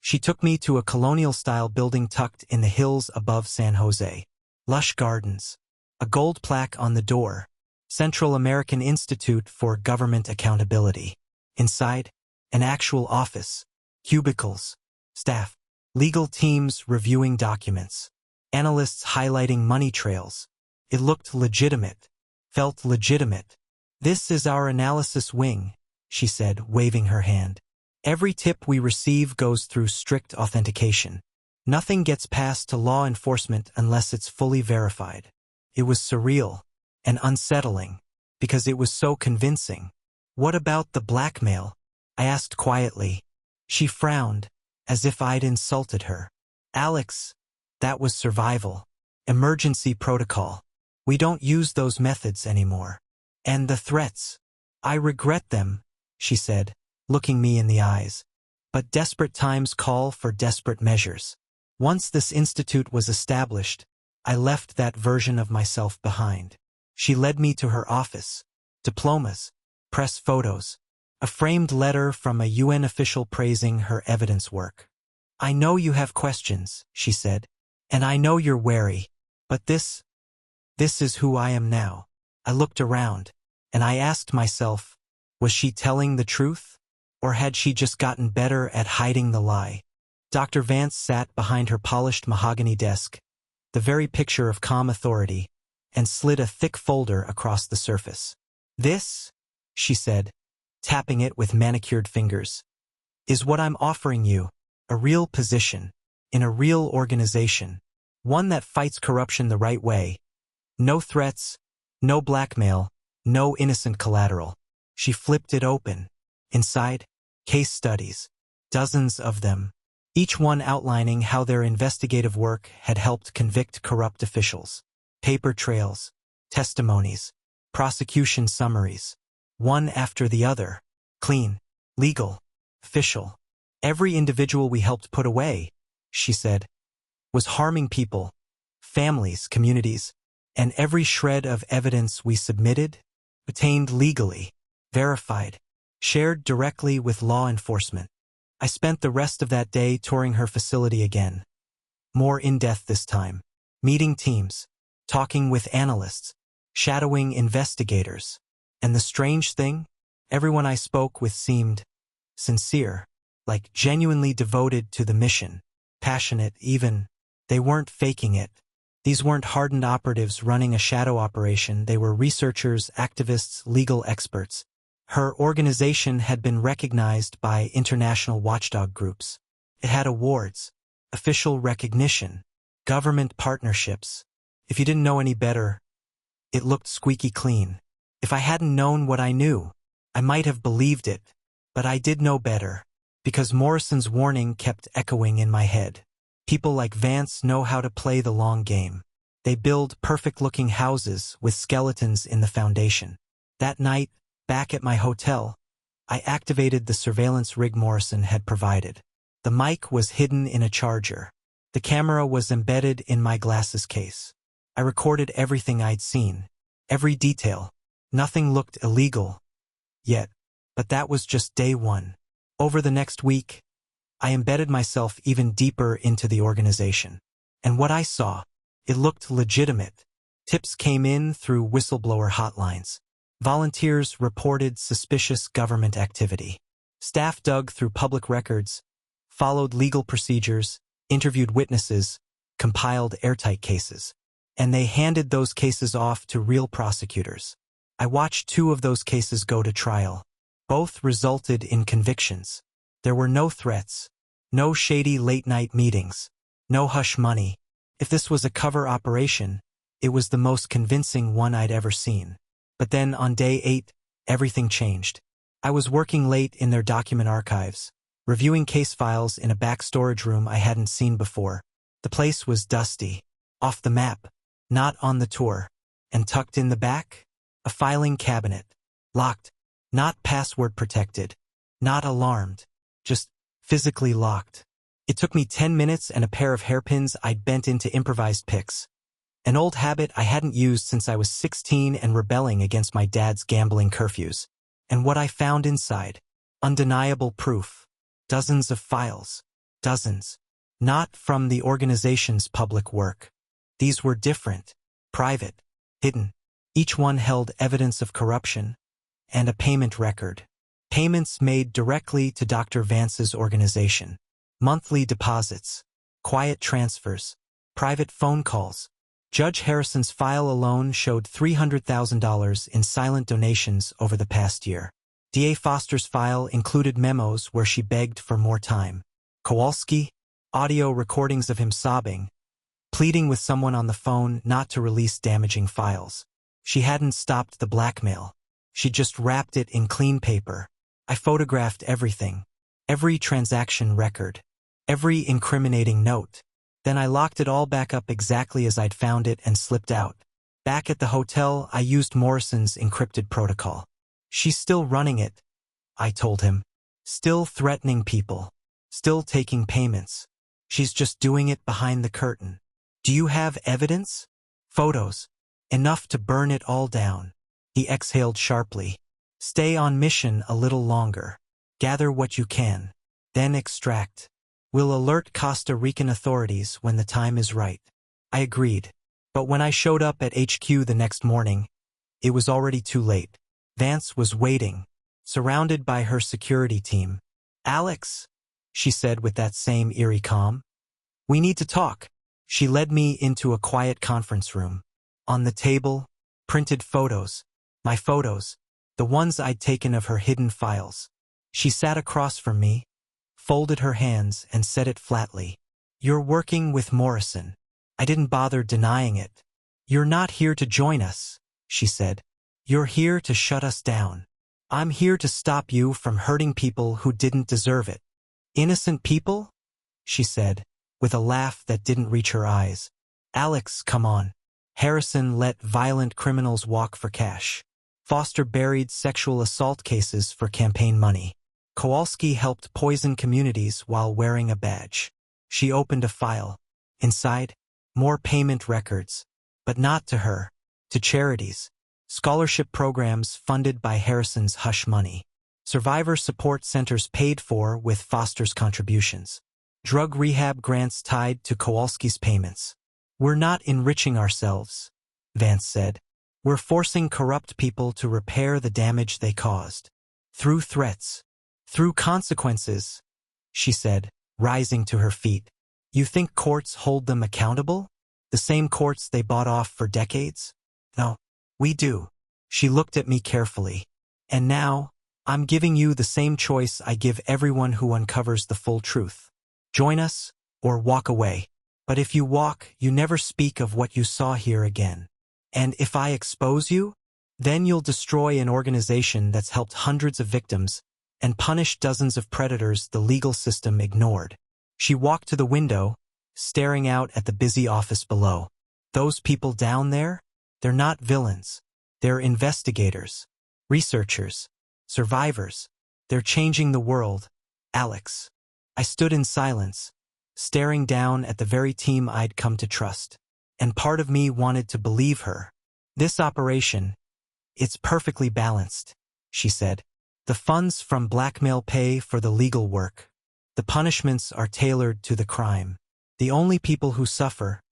S1: She took me to a colonial-style building tucked in the hills above San Jose. Lush gardens. A gold plaque on the door. Central American Institute for Government Accountability. Inside, an actual office. Cubicles. Staff. Legal teams reviewing documents. Analysts highlighting money trails. It looked legitimate. Felt legitimate. This is our analysis wing, she said, waving her hand. Every tip we receive goes through strict authentication. Nothing gets passed to law enforcement unless it's fully verified. It was surreal and unsettling because it was so convincing. What about the blackmail? I asked quietly. She frowned, as if I'd insulted her. Alex, that was survival. Emergency protocol. We don't use those methods anymore. And the threats. I regret them, she said, looking me in the eyes. But desperate times call for desperate measures. Once this institute was established, I left that version of myself behind. She led me to her office. Diplomas, press photos, a framed letter from a UN official praising her evidence work. I know you have questions, she said, and I know you're wary, but this is who I am now. I looked around, and I asked myself, was she telling the truth? Or had she just gotten better at hiding the lie? Dr. Vance sat behind her polished mahogany desk, the very picture of calm authority, and slid a thick folder across the surface. This, she said, tapping it with manicured fingers, is what I'm offering you, a real position, in a real organization, one that fights corruption the right way. No threats, no blackmail, no innocent collateral. She flipped it open. Inside, case studies, dozens of them, each one outlining how their investigative work had helped convict corrupt officials. Paper trails, testimonies, prosecution summaries, one after the other, clean, legal, official. Every individual we helped put away, she said, was harming people, families, communities, and every shred of evidence we submitted, obtained legally, verified, shared directly with law enforcement. I spent the rest of that day touring her facility again. More in-depth this time, meeting teams, talking with analysts, shadowing investigators. And the strange thing, everyone I spoke with seemed sincere, like genuinely devoted to the mission, passionate, even. They weren't faking it. These weren't hardened operatives running a shadow operation. They were researchers, activists, legal experts. Her organization had been recognized by international watchdog groups. It had awards, official recognition, government partnerships. If you didn't know any better, it looked squeaky clean. If I hadn't known what I knew, I might have believed it, but I did know better, because Morrison's warning kept echoing in my head. People like Vance know how to play the long game. They build perfect-looking houses with skeletons in the foundation. That night, back at my hotel, I activated the surveillance rig Morrison had provided. The mic was hidden in a charger. The camera was embedded in my glasses case. I recorded everything I'd seen, every detail. Nothing looked illegal yet, but that was just day one. Over the next week, I embedded myself even deeper into the organization. And what I saw, it looked legitimate. Tips came in through whistleblower hotlines. Volunteers reported suspicious government activity. Staff dug through public records, followed legal procedures, interviewed witnesses, compiled airtight cases. And they handed those cases off to real prosecutors. I watched 2 of those cases go to trial. Both resulted in convictions. There were no threats, no shady late-night meetings, no hush money. If this was a cover operation, it was the most convincing one I'd ever seen. But then on day 8, everything changed. I was working late in their document archives, reviewing case files in a back storage room I hadn't seen before. The place was dusty, off the map, not on the tour, and tucked in the back, a filing cabinet, locked, not password protected, not alarmed, just physically locked. It took me 10 minutes and a pair of hairpins I'd bent into improvised picks. An old habit I hadn't used since I was 16 and rebelling against my dad's gambling curfews. And what I found inside, undeniable proof. Dozens of files. Dozens. Not from the organization's public work. These were different, private, hidden. Each one held evidence of corruption and a payment record. Payments made directly to Dr. Vance's organization. Monthly deposits, quiet transfers, private phone calls. Judge Harrison's file alone showed $300,000 in silent donations over the past year. D.A. Foster's file included memos where she begged for more time. Kowalski, audio recordings of him sobbing, pleading with someone on the phone not to release damaging files. She hadn't stopped the blackmail. She just wrapped it in clean paper. I photographed everything, every transaction record, every incriminating note. Then I locked it all back up exactly as I'd found it and slipped out. Back at the hotel, I used Morrison's encrypted protocol. She's still running it, I told him. Still threatening people. Still taking payments. She's just doing it behind the curtain. Do you have evidence? Photos. Enough to burn it all down. He exhaled sharply. Stay on mission a little longer. Gather what you can. Then extract. We'll alert Costa Rican authorities when the time is right. I agreed. But when I showed up at HQ the next morning, it was already too late. Vance was waiting, surrounded by her security team. Alex, she said with that same eerie calm. We need to talk. She led me into a quiet conference room. On the table, printed photos. My photos, the ones I'd taken of her hidden files. She sat across from me, folded her hands and said it flatly. You're working with Morrison. I didn't bother denying it. You're not here to join us, she said. You're here to shut us down. I'm here to stop you from hurting people who didn't deserve it. Innocent people? She said, with a laugh that didn't reach her eyes. Alex, come on. Harrison let violent criminals walk for cash. Foster buried sexual assault cases for campaign money. Kowalski helped poison communities while wearing a badge. She opened a file. Inside, more payment records. But not to her. To charities. Scholarship programs funded by Harrison's hush money. Survivor support centers paid for with Foster's contributions. Drug rehab grants tied to Kowalski's payments. We're not enriching ourselves, Vance said. We're forcing corrupt people to repair the damage they caused. Through threats. Through consequences, she said, rising to her feet. You think courts hold them accountable? The same courts they bought off for decades? No, we do. She looked at me carefully. And now, I'm giving you the same choice I give everyone who uncovers the full truth. Join us, or walk away. But if you walk, you never speak of what you saw here again. And if I expose you, then you'll destroy an organization that's helped hundreds of victims and punished dozens of predators the legal system ignored. She walked to the window, staring out at the busy office below. Those people down there? They're not villains. They're investigators, researchers, survivors. They're changing the world, Alex. I stood in silence, staring down at the very team I'd come to trust. And part of me wanted to believe her. This operation, it's perfectly balanced, she said. The funds from Blackmail pay for the legal work. The punishments are tailored to the crime. The only people who suffer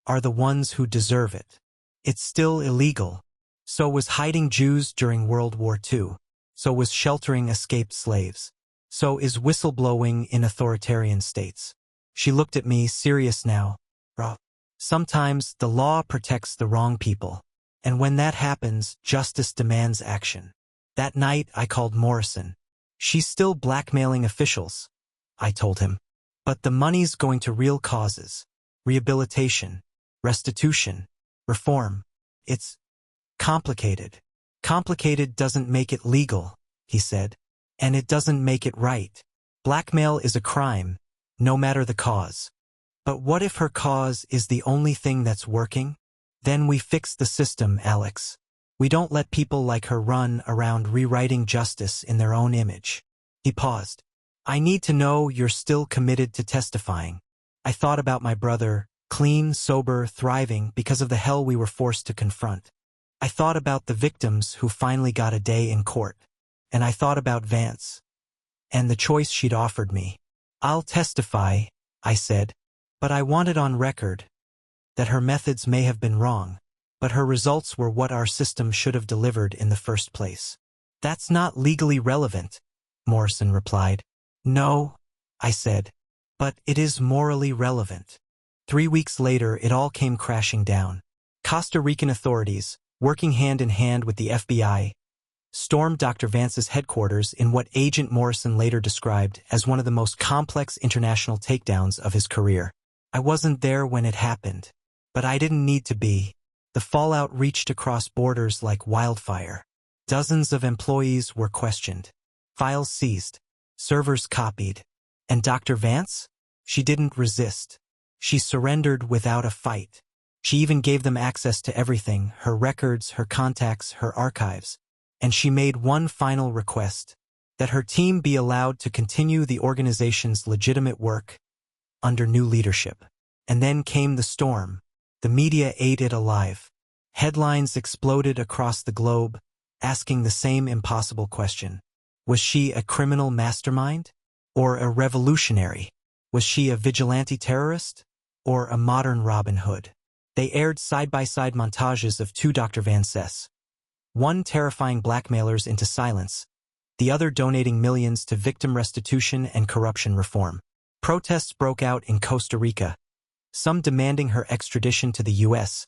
S1: are the ones who deserve it. It's still illegal. So was hiding Jews during World War II. So was sheltering escaped slaves. So is whistleblowing in authoritarian states. She looked at me, serious now. Sometimes the law protects the wrong people. And when that happens, justice demands action. That night, I called Morrison. She's still blackmailing officials, I told him. But the money's going to real causes. Rehabilitation, restitution, reform. It's complicated. Complicated doesn't make it legal, he said. And it doesn't make it right. Blackmail is a crime, no matter the cause. But what if her cause is the only thing that's working? Then we fix the system, Alex. We don't let people like her run around rewriting justice in their own image. He paused. I need to know you're still committed to testifying. I thought about my brother, clean, sober, thriving because of the hell we were forced to confront. I thought about the victims who finally got a day in court. And I thought about Vance. And the choice she'd offered me. I'll testify, I said. But I want it on record that her methods may have been wrong, but her results were what our system should have delivered in the first place. That's not legally relevant, Morrison replied. No, I said, but it is morally relevant. 3 weeks later, it all came crashing down. Costa Rican authorities, working hand in hand with the FBI, stormed Dr. Vance's headquarters in what Agent Morrison later described as one of the most complex international takedowns of his career. I wasn't there when it happened, but I didn't need to be. The fallout reached across borders like wildfire. Dozens of employees were questioned, files seized, servers copied. And Dr. Vance? She didn't resist. She surrendered without a fight. She even gave them access to everything, her records, her contacts, her archives. And she made one final request, that her team be allowed to continue the organization's legitimate work under new leadership. And then came the storm. The media ate it alive. Headlines exploded across the globe, asking the same impossible question. Was she a criminal mastermind? Or a revolutionary? Was she a vigilante terrorist? Or a modern Robin Hood? They aired side-by-side montages of two Dr. Vances. One terrifying blackmailers into silence, the other donating millions to victim restitution and corruption reform. Protests broke out in Costa Rica, some demanding her extradition to the U.S.,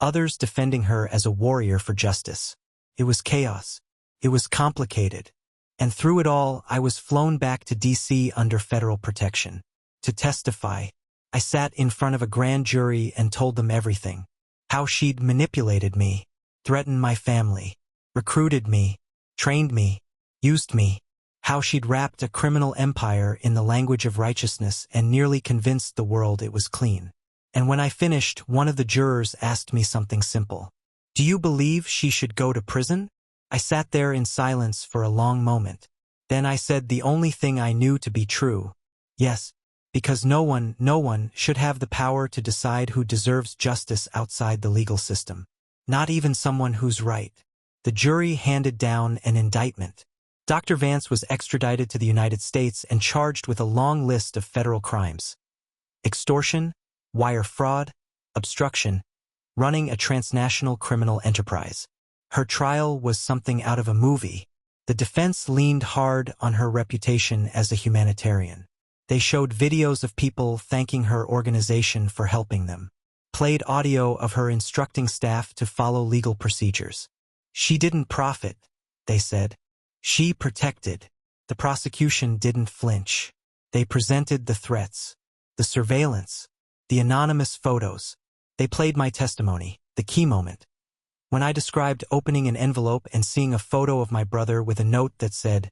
S1: others defending her as a warrior for justice. It was chaos. It was complicated. And through it all, I was flown back to D.C. under federal protection. To testify, I sat in front of a grand jury and told them everything. How she'd manipulated me, threatened my family, recruited me, trained me, used me. How she'd wrapped a criminal empire in the language of righteousness and nearly convinced the world it was clean. And when I finished, one of the jurors asked me something simple. Do you believe she should go to prison? I sat there in silence for a long moment. Then I said the only thing I knew to be true. Yes, because no one should have the power to decide who deserves justice outside the legal system. Not even someone who's right. The jury handed down an indictment. Dr. Vance was extradited to the United States and charged with a long list of federal crimes. Extortion, wire fraud, obstruction, running a transnational criminal enterprise. Her trial was something out of a movie. The defense leaned hard on her reputation as a humanitarian. They showed videos of people thanking her organization for helping them. Played audio of her instructing staff to follow legal procedures. She didn't profit, they said. She protected. The prosecution didn't flinch. They presented the threats, the surveillance, the anonymous photos. They played my testimony, the key moment. When I described opening an envelope and seeing a photo of my brother with a note that said,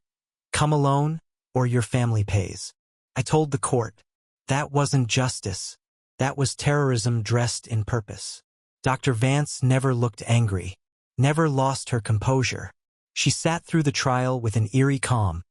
S1: "Come alone, or your family pays." I told the court, that wasn't justice. That was terrorism dressed in purpose. Dr. Vance never looked angry, never lost her composure. She sat through the trial with an eerie calm,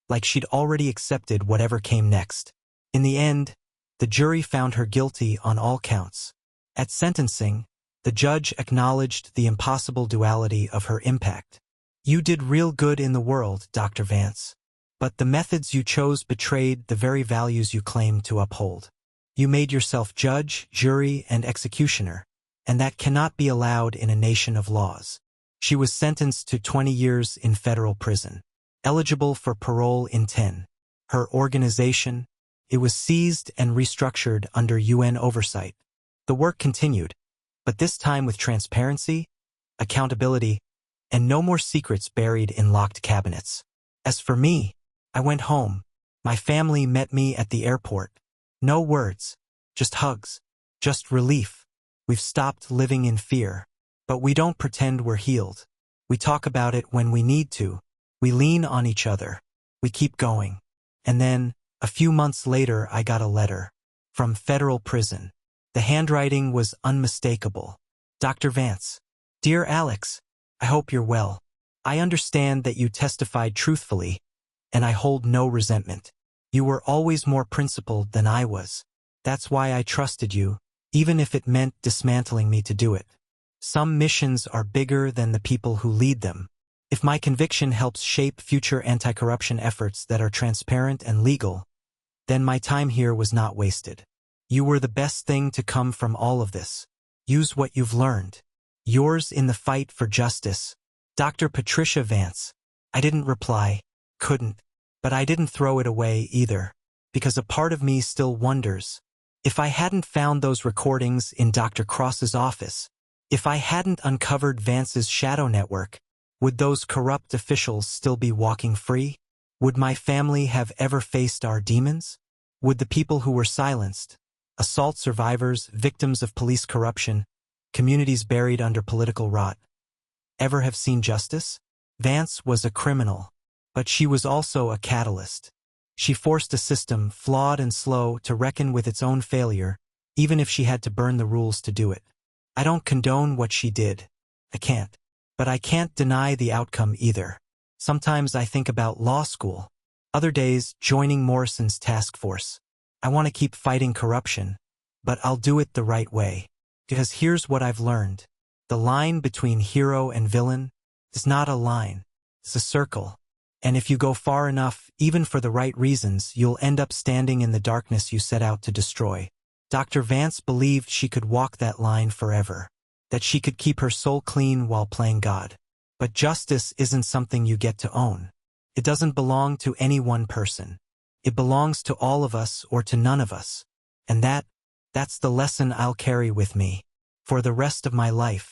S1: like she'd already accepted whatever came next. In the end, the jury found her guilty on all counts. At sentencing, the judge acknowledged the impossible duality of her impact. You did real good in the world, Dr. Vance. But the methods you chose betrayed the very values you claimed to uphold. You made yourself judge, jury, and executioner, and that cannot be allowed in a nation of laws. She was sentenced to 20 years in federal prison, eligible for parole in 10. Her organization, it was seized and restructured under UN oversight. The work continued, but this time with transparency, accountability, and no more secrets buried in locked cabinets. As for me, I went home. My family met me at the airport. No words, just hugs, just relief. We've stopped living in fear. But we don't pretend we're healed. We talk about it when we need to. We lean on each other. We keep going. And then, a few months later, I got a letter from federal prison. The handwriting was unmistakable. Dr. Vance. Dear Alex, I hope you're well. I understand that you testified truthfully, and I hold no resentment. You were always more principled than I was. That's why I trusted you, even if it meant dismantling me to do it. Some missions are bigger than the people who lead them. If my conviction helps shape future anti-corruption efforts that are transparent and legal, then my time here was not wasted. You were the best thing to come from all of this. Use what you've learned. Yours in the fight for justice. Dr. Patricia Vance. I didn't reply, couldn't, but I didn't throw it away either, because a part of me still wonders, if I hadn't found those recordings in Dr. Cross's office, if I hadn't uncovered Vance's shadow network, would those corrupt officials still be walking free? Would my family have ever faced our demons? Would the people who were silenced, assault survivors, victims of police corruption, communities buried under political rot, ever have seen justice? Vance was a criminal, but she was also a catalyst. She forced a system, flawed and slow, to reckon with its own failure, even if she had to burn the rules to do it. I don't condone what she did. I can't. But I can't deny the outcome either. Sometimes I think about law school. Other days, joining Morrison's task force. I want to keep fighting corruption, but I'll do it the right way. Because here's what I've learned. The line between hero and villain is not a line. It's a circle. And if you go far enough, even for the right reasons, you'll end up standing in the darkness you set out to destroy. Dr. Vance believed she could walk that line forever, that she could keep her soul clean while playing God. But justice isn't something you get to own. It doesn't belong to any one person. It belongs to all of us or to none of us. And that's the lesson I'll carry with me for the rest of my life.